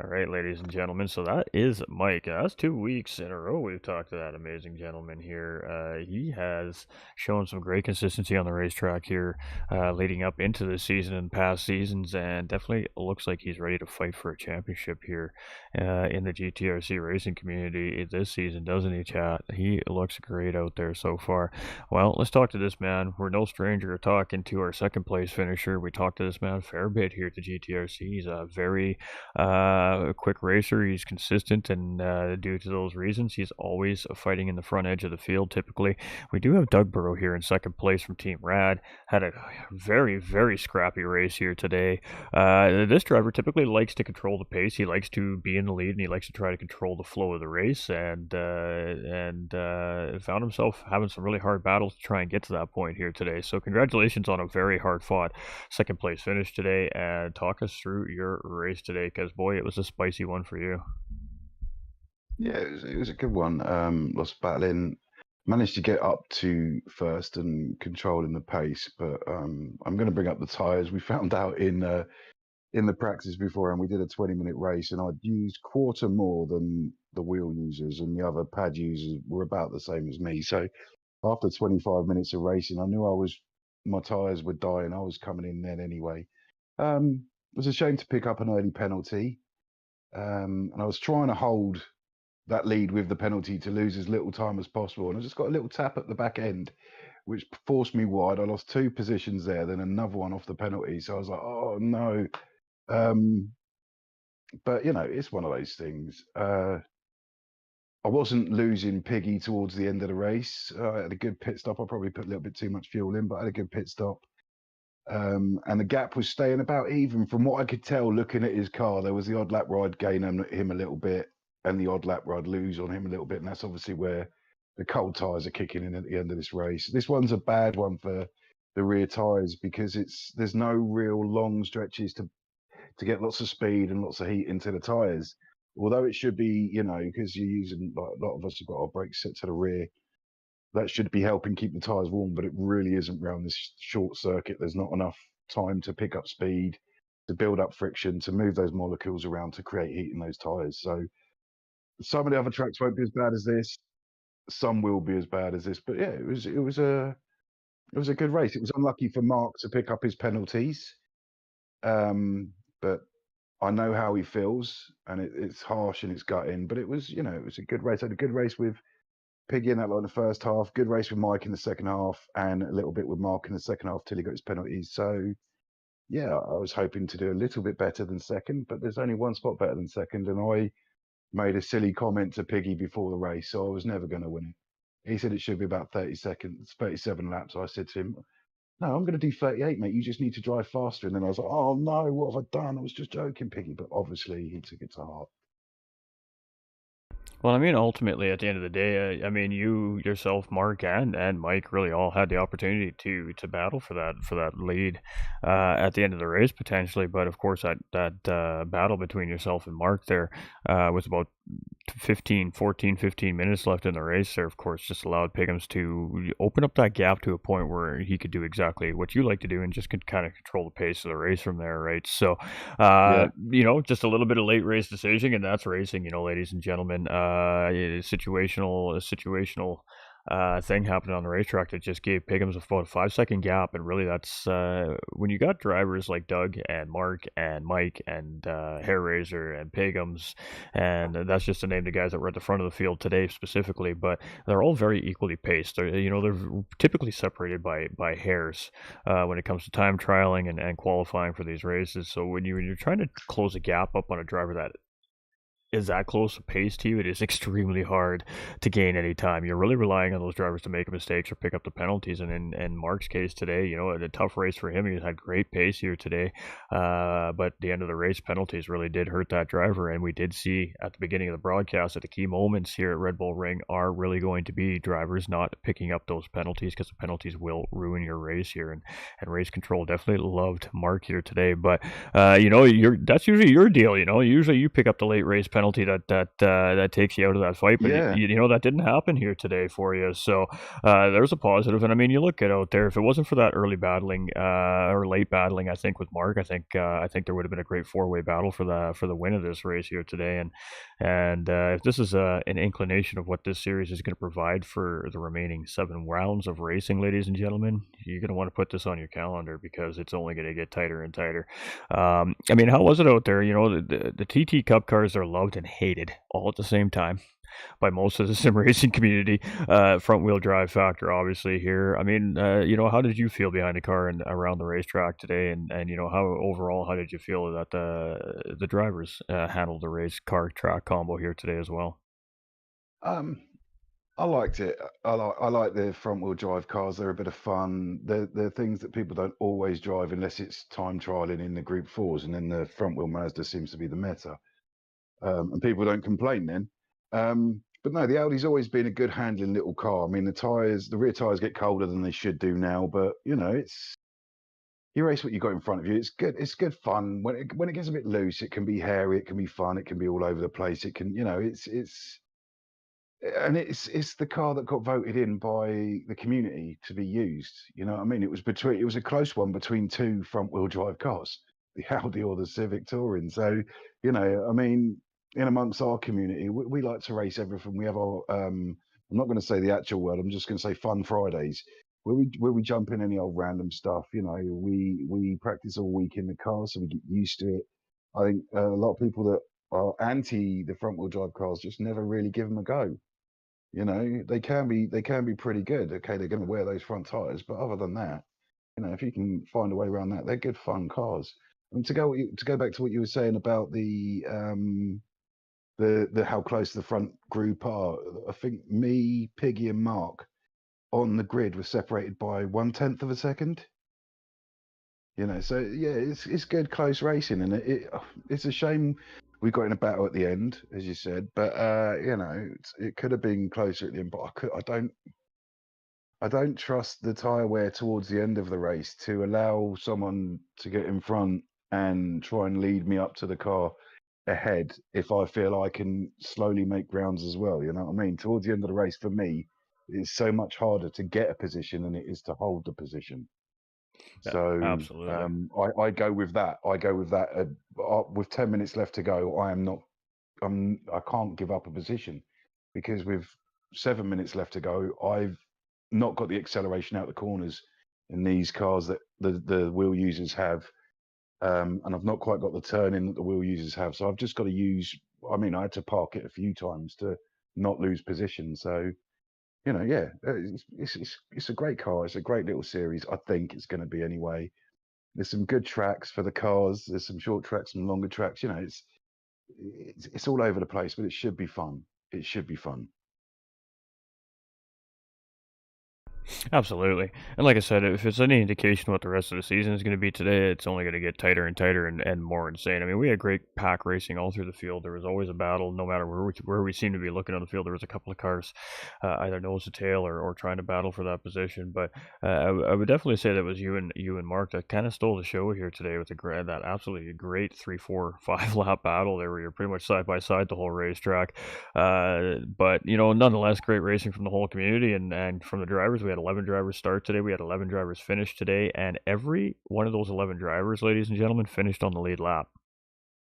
All right, ladies and gentlemen. So that is Mike. That's 2 weeks in a row we've talked to that amazing gentleman here. He has shown some great consistency on the racetrack here, leading up into the season and past seasons, and definitely looks like he's ready to fight for a championship here in the GTRC racing community this season, doesn't he, chat? He looks great out there so far. Well, let's talk to this man. We're no stranger to talking to our second place finisher. We talked to this man a fair bit here at the GTRC. He's a very a quick racer. He's consistent, and due to those reasons, he's always fighting in the front edge of the field. Typically, we do have Doug Burrow here in second place from Team Rad. Had a very, very scrappy race here today. This driver typically likes to control the pace. He likes to be in the lead, and he likes to try to control the flow of the race. And found himself having some really hard battles to try and get to that point here today. So congratulations on a very hard fought second place finish today, and talk us through your race today, because boy, it was a spicy one for you. Yeah, it was a good one. Lost battling, managed to get up to first and controlling the pace, but I'm going to bring up the tyres. We found out in the practice before, and we did a 20-minute race, and I'd used quarter more than the wheel users, and the other pad users were about the same as me. So after 25 minutes of racing, I knew my tyres were dying. I was coming in then anyway. It was a shame to pick up an early penalty, and I was trying to hold that lead with the penalty to lose as little time as possible. And I just got a little tap at the back end, which forced me wide. I lost 2 positions there, then another one off the penalty. So I was like, oh no. But it's one of those things. I wasn't losing Piggy towards the end of the race. I had a good pit stop. I probably put a little bit too much fuel in, but I had a good pit stop. And the gap was staying about even. From what I could tell, looking at his car, there was the odd lap ride gain on him a little bit, and the odd lap ride lose on him a little bit. And that's obviously where the cold tyres are kicking in at the end of this race. This one's a bad one for the rear tyres because there's no real long stretches to get lots of speed and lots of heat into the tyres. Although it should be, because you're using, like a lot of us have got our brakes set to the rear, that should be helping keep the tyres warm, but it really isn't around this short circuit. There's not enough time to pick up speed, to build up friction, to move those molecules around to create heat in those tyres. So some of the other tracks won't be as bad as this. Some will be as bad as this. But yeah, it was a good race. It was unlucky for Mark to pick up his penalties. But I know how he feels, and it's harsh and it's gutting, but it was a good race. I had a good race with Piggy in that lot in the first half, good race with Mike in the second half, and a little bit with Mark in the second half till he got his penalties. So, yeah, I was hoping to do a little bit better than second, but there's only one spot better than second, and I made a silly comment to Piggy before the race, so I was never going to win it. He said it should be about 30 seconds, 37 laps. I said to him, no, I'm going to do 38, mate. You just need to drive faster. And then I was like, oh, no, what have I done? I was just joking, Piggy. But obviously, he took it to heart. Well, I mean, ultimately, at the end of the day, I mean, you yourself, Mark, and Mike, really all had the opportunity to battle for that lead at the end of the race potentially. But of course, that battle between yourself and Mark there was about 15 minutes left in the race there, of course, just allowed Piggums to open up that gap to a point where he could do exactly what you like to do and just could kind of control the pace of the race from there, right? So, just a little bit of late race decision, and that's racing, ladies and gentlemen. Situational thing happened on the racetrack that just gave Piggums about a 5-second gap, and really that's when you got drivers like Doug and Mark and Mike and Hairraiser and Piggums, and that's just to name the guys that were at the front of the field today specifically, but they're all very equally paced. They're typically separated by hairs when it comes to time trialing and qualifying for these races. So when you're trying to close a gap up on a driver that is that close a pace to you, it is extremely hard to gain any time. You're really relying on those drivers to make mistakes or pick up the penalties. And in Mark's case today, a tough race for him. He had great pace here today, but the end of the race penalties really did hurt that driver. And we did see at the beginning of the broadcast that the key moments here at Red Bull Ring are really going to be drivers not picking up those penalties, because the penalties will ruin your race here. And race control definitely loved Mark here today. But that's usually your deal. Usually you pick up the late race penalty that takes you out of that fight, but Yeah. that didn't happen here today for you. So there's a positive. And I mean, you look at out there, if it wasn't for that early battling or late battling, I think with Mark, I think there would have been a great 4-way battle for the win of this race here today. And if this is an inclination of what this series is going to provide for the remaining 7 rounds of racing, ladies and gentlemen, you're going to want to put this on your calendar, because it's only going to get tighter and tighter. I mean, how was it out there? The TT Cup cars are loved and hated all at the same time by most of the sim racing community. Front wheel drive factor, obviously, here. I mean, how did you feel behind the car and around the racetrack today? And how did you feel that the drivers handled the race car track combo here today as well? I liked it. I like the front wheel drive cars. They're a bit of fun. They're things that people don't always drive unless it's time trialing in the Group 4s, and then the front wheel Mazda seems to be the meta. And people don't complain then. But no, the Audi's always been a good handling little car. I mean, the rear tires get colder than they should do now, but it's you race what you got in front of you. It's good. It's good fun. When it gets a bit loose, it can be hairy, it can be fun, it can be all over the place. It can, it's the car that got voted in by the community to be used. You know what I mean? It was a close one between 2 front wheel drive cars, the Audi or the Civic Touring. So, I mean, in amongst our community, we like to race everything. We have our I'm not going to say the actual word. I'm just going to say Fun Fridays, where we jump in any old random stuff. We practice all week in the car, so we get used to it. I think a lot of people that are anti the front wheel drive cars just never really give them a go. You know, they can be pretty good. Okay, they're going to wear those front tires, but other than that, you know, if you can find a way around that, they're good fun cars. And to go back to what you were saying about the how close the front group are, I think me, Piggy, and Mark on the grid were separated by 1/10 of a second. You know, so yeah, it's good close racing, and it's a shame we got in a battle at the end, as you said. But you know, it could have been closer at the end. But I don't trust the tyre wear towards the end of the race to allow someone to get in front and try and lead me up to the car ahead if I feel I can slowly make grounds as well. You know what I mean? Towards the end of the race, for me, it's so much harder to get a position than it is to hold the position. Yeah, So absolutely. I go with that. I go with that. With 10 minutes left to go, I can't give up a position, because with 7 minutes left to go, I've not got the acceleration out the corners in these cars that the wheel users have, and I've not quite got the turning that the wheel users have. So I've just got to use. I mean, I had to park it a few times to not lose position. So you know, yeah, it's a great car. It's a great little series. I think it's going to be anyway. There's some good tracks for the cars. There's some short tracks, some longer tracks. You know, it's all over the place, but it should be fun. It should be fun. Absolutely. And like I said, if it's any indication what the rest of the season is going to be today, it's only going to get tighter and tighter and more insane. I mean, we had great pack racing all through the field. There was always a battle, no matter where we seemed to be looking on the field. There was a couple of cars either nose to tail or trying to battle for that position. But I would definitely say that was you and Mark that kind of stole the show here today with that absolutely great 3, 4, 5 lap battle there where you're pretty much side by side the whole racetrack. But you know, nonetheless, great racing from the whole community and from the drivers. We had 11 drivers start today. We had 11 drivers finish today, and every one of those 11 drivers, ladies and gentlemen, finished on the lead lap.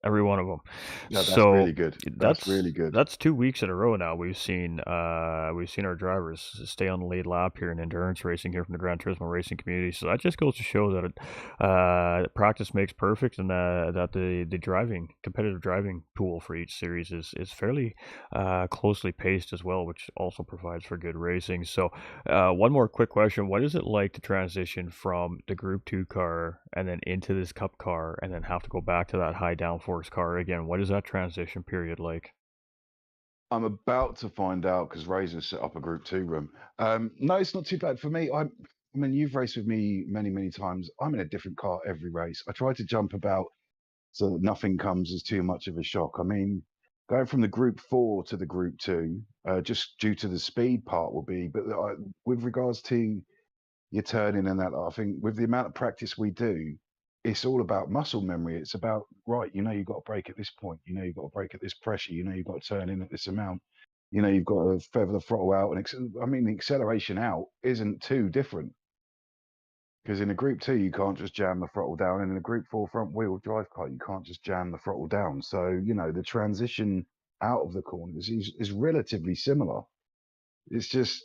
Every one of them. Yeah, that's So really good. That's really good. that's 2 weeks in a row now. We've seen our drivers stay on the lead lap here in endurance racing here from the Gran Turismo racing community. So that just goes to show that practice makes perfect, and that the competitive driving pool for each series is fairly closely paced as well, which also provides for good racing. So one more quick question: what is it like to transition from the Group 2 car and then into this Cup car, and then have to go back to that high downforce car again? What is that transition period like? I'm about to find out because Razor set up a Group 2 room. No, it's not too bad for me. I mean, you've raced with me many, many times. I'm in a different car every race. I try to jump about so that nothing comes as too much of a shock. I mean, going from the Group 4 to the Group 2, just due to the speed part will be, but with regards to your turning and that, I think with the amount of practice we do, it's all about muscle memory. It's about, right, you know, you've got to brake at this point, you know, you've got to brake at this pressure, you know, you've got to turn in at this amount, you know, you've got to feather the throttle out. And I mean, the acceleration out isn't too different, because in a Group 2, you can't just jam the throttle down. And in a Group 4 front wheel drive car, you can't just jam the throttle down. So, you know, the transition out of the corners is relatively similar. It's just,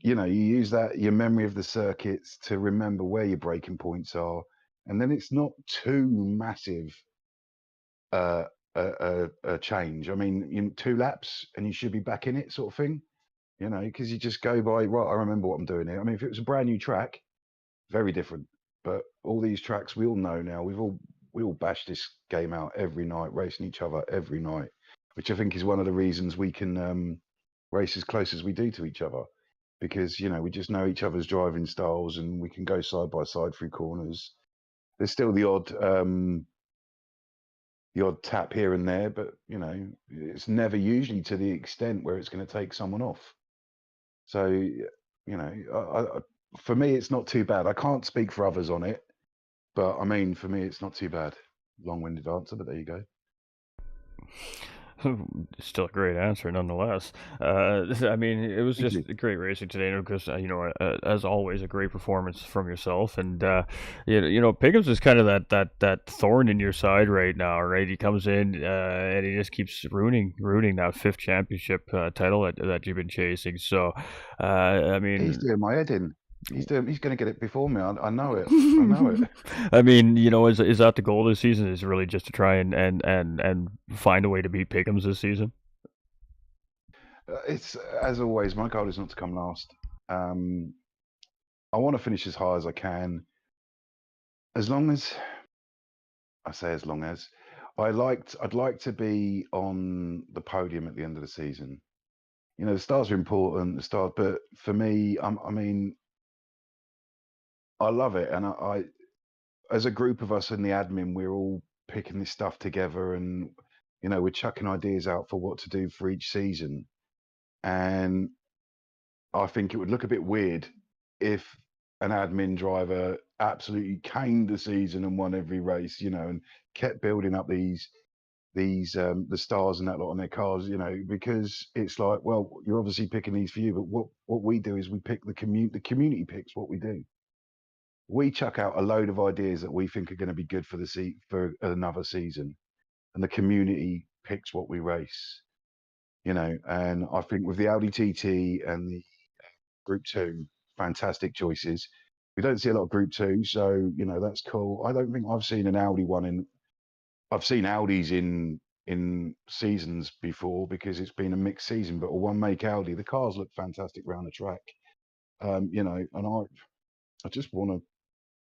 you know, you use your memory of the circuits to remember where your braking points are, and then it's not too massive uh, a change. I mean, 2 laps and you should be back in it, sort of thing. You know, because you just go by, right, I remember what I'm doing here. I mean, if it was a brand new track, very different. But all these tracks we all know now. We all bash this game out every night, racing each other every night, which I think is one of the reasons we can race as close as we do to each other, because you know we just know each other's driving styles and we can go side by side through corners. There's still the odd tap here and there, but you know it's never usually to the extent where it's going to take someone off. So you know, for me it's not too bad. I can't speak for others on it, but I mean for me it's not too bad. Long-winded answer, but there you go. Still a great answer, nonetheless. I mean, it was Thank just you. a great racing today, because as always, a great performance from yourself. And you know, Pickens is kind of that thorn in your side right now, right? He comes in and he just keeps ruining that 5th championship title that you've been chasing. So, I He's mean, doing my head in. He's going to get it before me. I know it. I know it. I mean, is that the goal this season? Is really just to try and find a way to beat Pickham's this season? It's as always. My goal is not to come last. I want to finish as high as I can. As long as as long as I'd like to be on the podium at the end of the season. The stars are important, but for me, I mean, I love it, and as a group of us in the admin, we're all picking this stuff together, and we're chucking ideas out for what to do for each season. And I think it would look a bit weird if an admin driver absolutely caned the season and won every race, and kept building up these the stars and that lot on their cars, because it's like, well, you're obviously picking these for you, but what we do is we pick the community picks what we do. We chuck out a load of ideas that we think are going to be good for another season, and the community picks what we race. And I think with the Audi TT and the Group 2, fantastic choices. We don't see a lot of Group 2, so that's cool. I don't think I've seen an Audi one I've seen Audis in seasons before because it's been a mixed season, but a one make Audi, the cars look fantastic around the track. And I just want to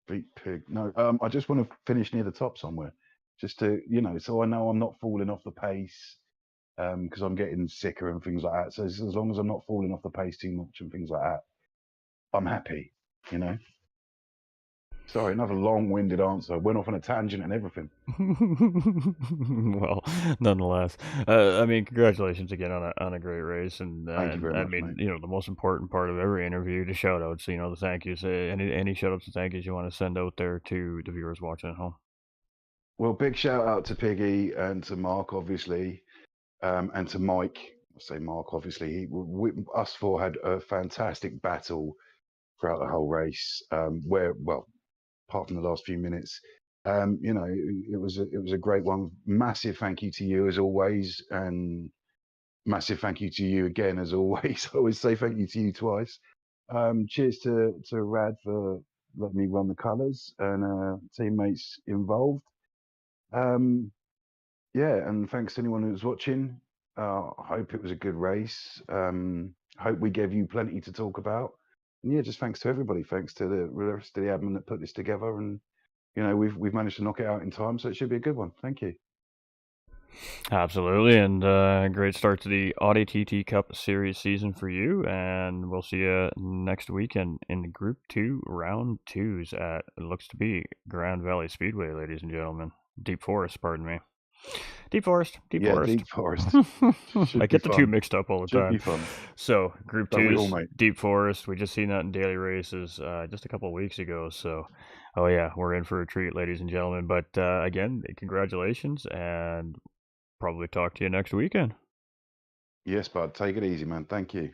beat Pig. No, I just want to finish near the top somewhere, just to so I know I'm not falling off the pace, because I'm getting sicker and things like that. So as long as I'm not falling off the pace too much and things like that, I'm happy. Sorry, another long-winded answer. Went off on a tangent and everything. Well, nonetheless, I mean, congratulations again on a great race, and Thank you very I much, mean, mate. the most important part of every interview, the shout outs, the thank yous, any shout outs and thank yous you want to send out there to the viewers watching at home. Well, big shout out to Piggy and to Mark, obviously, and to Mike. I say Mark, obviously. Us four had a fantastic battle throughout the whole race. Apart from the last few minutes, it was a great one. Massive thank you to you as always, and massive thank you to you again as always. I always say thank you to you twice. Cheers to Rad for letting me run the colours and teammates involved. And thanks to anyone who was watching. I hope it was a good race. Hope we gave you plenty to talk about. And yeah, just thanks to everybody. Thanks to the rest of the admin that put this together, and we've managed to knock it out in time, so it should be a good one. Thank you. Absolutely, and great start to the Audi TT Cup Series season for you, and we'll see you next weekend in the Group 2 Round 2s at, it looks to be, Grand Valley Speedway, ladies and gentlemen. Deep Forest, pardon me. Deep Forest. Deep Forest. I get the two mixed up all the time. Should be fun. So, Group Don't 2 we all, is mate? Deep Forest. We just seen that in daily races just a couple of weeks ago. So, oh yeah, we're in for a treat, ladies and gentlemen. But again, congratulations, and probably talk to you next weekend. Yes, bud. Take it easy, man. Thank you.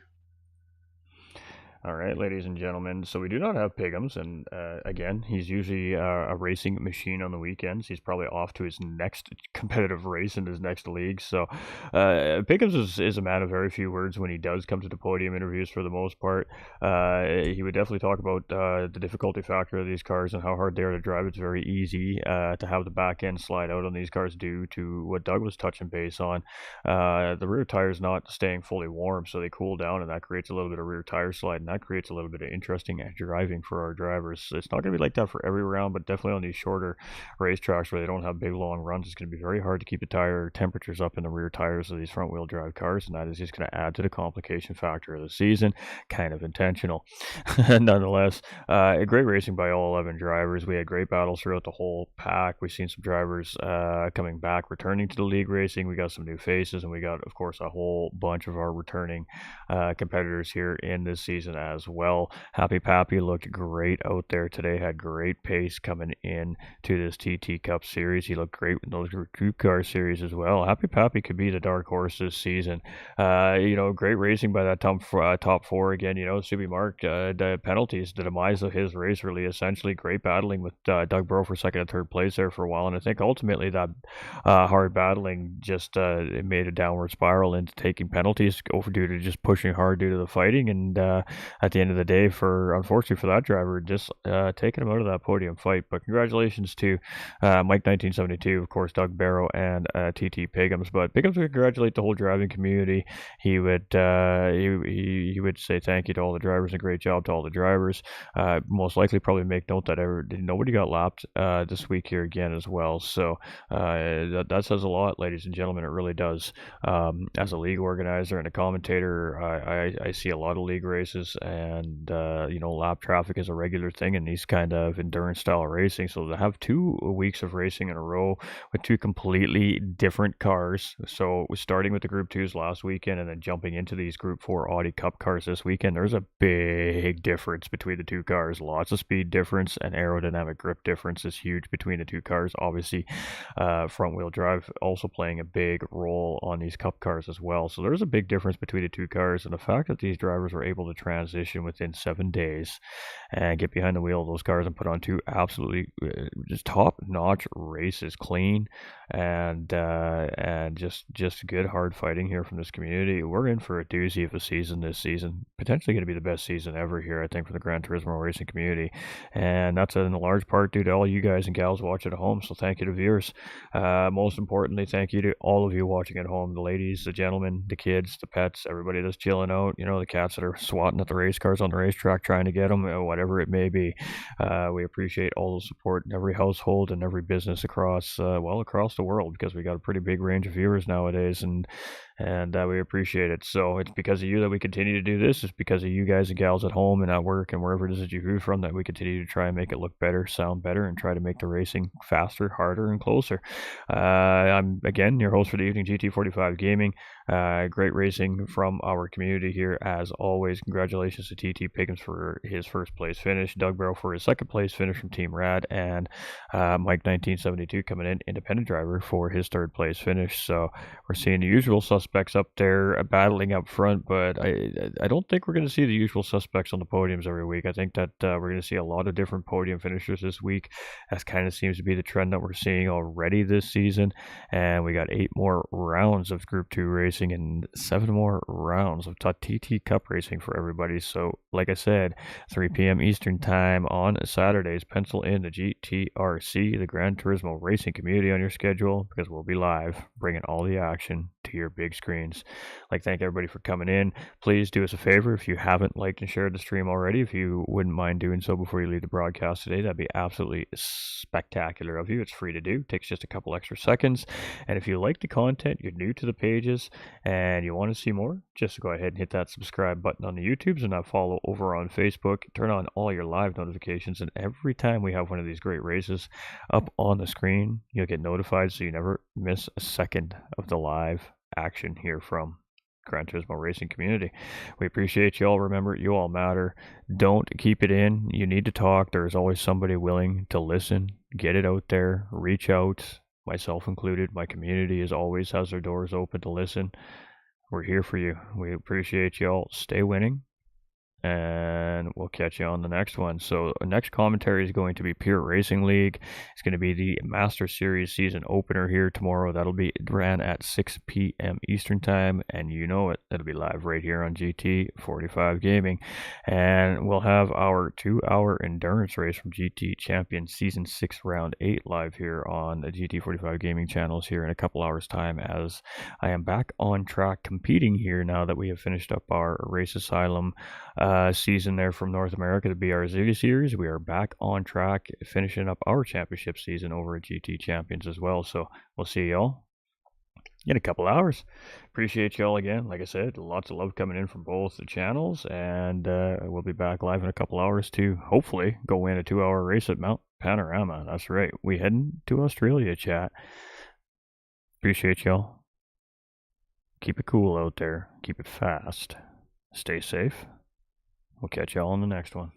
All right, ladies and gentlemen. So we do not have Piggums, and again, he's usually a racing machine on the weekends. He's probably off to his next competitive race in his next league. So Piggums is a man of very few words when he does come to the podium interviews. For the most part, he would definitely talk about the difficulty factor of these cars and how hard they are to drive. It's very easy to have the back end slide out on these cars due to what Doug was touching base on. The rear tires not staying fully warm, so they cool down, and that creates a little bit of rear tire slide, and that creates a little bit of interesting driving for our drivers. It's not going to be like that for every round, but definitely on these shorter racetracks where they don't have big long runs, it's going to be very hard to keep the tire temperatures up in the rear tires of these front wheel drive cars, and that is just going to add to the complication factor of the season. Kind of intentional. Nonetheless, a great racing by all 11 drivers. We had great battles throughout the whole pack. We've seen some drivers coming back, returning to the league racing. We got some new faces, and we got, of course, a whole bunch of our returning competitors here in this season as well. Happy Pappy looked great out there today, had great pace coming in to this TT Cup series. He looked great in those group car series as well. Happy Pappy could be the dark horse this season. Great racing by that top four again. Subi Mark, the penalties, the demise of his race, really essentially great battling with Doug Burrow for second and third place there for a while, and I think ultimately that hard battling just it made a downward spiral into taking penalties due to just pushing hard due to the fighting, and at the end of the day, unfortunately for that driver, just taking him out of that podium fight. But congratulations to Mike 1972, of course, Doug Barrow, and TT Piggums. But Piggums would congratulate the whole driving community. He would he would say thank you to all the drivers and great job to all the drivers. Most likely probably make note that nobody got lapped this week here again as well. So that says a lot, ladies and gentlemen. It really does. As a league organizer and a commentator, I see a lot of league races, and lap traffic is a regular thing in these kind of endurance style racing. So to have 2 weeks of racing in a row with 2 completely different cars, so starting with the Group 2s last weekend and then jumping into these Group 4 Audi Cup cars this weekend, there's a big difference between the 2 cars. Lots of speed difference, and aerodynamic grip difference is huge between the 2 cars. Obviously, front wheel drive also playing a big role on these Cup cars as well. So there's a big difference between the 2 cars, and the fact that these drivers were able to transition within 7 days and get behind the wheel of those cars and put on 2 absolutely just top-notch races, clean and just good hard fighting here from this community. We're in for a doozy of a season this season, potentially going to be the best season ever here, I think, for the Gran Turismo racing community, and that's in large part due to all you guys and gals watching at home. So thank you to viewers. Most importantly, thank you to all of you watching at home, the ladies, the gentlemen, the kids, the pets, everybody that's chilling out, the cats that are swatting at the race cars on the racetrack trying to get them, whatever it may be. We appreciate all the support in every household and every business across the world, because we got a pretty big range of viewers nowadays, and we appreciate it. So it's because of you that we continue to do this. It's because of you guys and gals at home and at work and wherever it is that you view from that we continue to try and make it look better, sound better, and try to make the racing faster, harder, and closer. I'm again your host for the evening, GT45 Gaming. Great racing from our community here as always. Congratulations to TT Piggums for his first place finish, Doug Barrow for his second place finish from Team Rad, and Mike 1972 coming in independent driver for his third place finish. So we're seeing the usual suspects up there battling up front, but I don't think we're going to see the usual suspects on the podiums every week. I think that we're going to see a lot of different podium finishers this week. That kind of seems to be the trend that we're seeing already this season, and we got 8 more rounds of Group 2 racing and 7 more rounds of TT Cup racing for everybody. So like I said, 3 p.m. Eastern time on Saturdays, pencil in the GTRC, the Gran Turismo racing community, on your schedule, because we'll be live bringing all the action to your big screens. Thank everybody for coming in. Please do us a favor, if you haven't liked and shared the stream already, if you wouldn't mind doing so before you leave the broadcast today, that'd be absolutely spectacular of you. It's free to do, takes just a couple extra seconds. And if you like the content, you're new to the pages, and you want to see more, just go ahead and hit that subscribe button on the YouTubes and that follow over on Facebook. Turn on all your live notifications, and every time we have one of these great races up on the screen, you'll get notified, so you never miss a second of the live action here from Gran Turismo racing community. We appreciate you all. Remember, you all matter. Don't keep it in. You need to talk. There's always somebody willing to listen. Get it out there. Reach out, myself included. My community always has their doors open to listen. We're here for you. We appreciate you all. Stay winning, and we'll catch you on the next one. So the next commentary is going to be Pure Racing League. It's going to be the Master Series season opener here tomorrow. That'll be ran at 6 p.m. Eastern time, and you know it, it'll be live right here on GT45 Gaming. And we'll have our 2-hour endurance race from GT Champion Season 6 Round 8 live here on the GT45 Gaming channels here in a couple hours time, as I am back on track competing here now that we have finished up our Race Asylum season there from North America, the BRZ series. We are back on track finishing up our championship season over at GT Champions as well. So we'll see y'all in a couple hours. Appreciate y'all again. Like I said, lots of love coming in from both the channels, and we'll be back live in a couple hours to hopefully go win a 2-hour race at Mount Panorama. That's right, we heading to Australia, chat. Appreciate y'all. Keep it cool out there, keep it fast, stay safe. We'll catch y'all on the next one.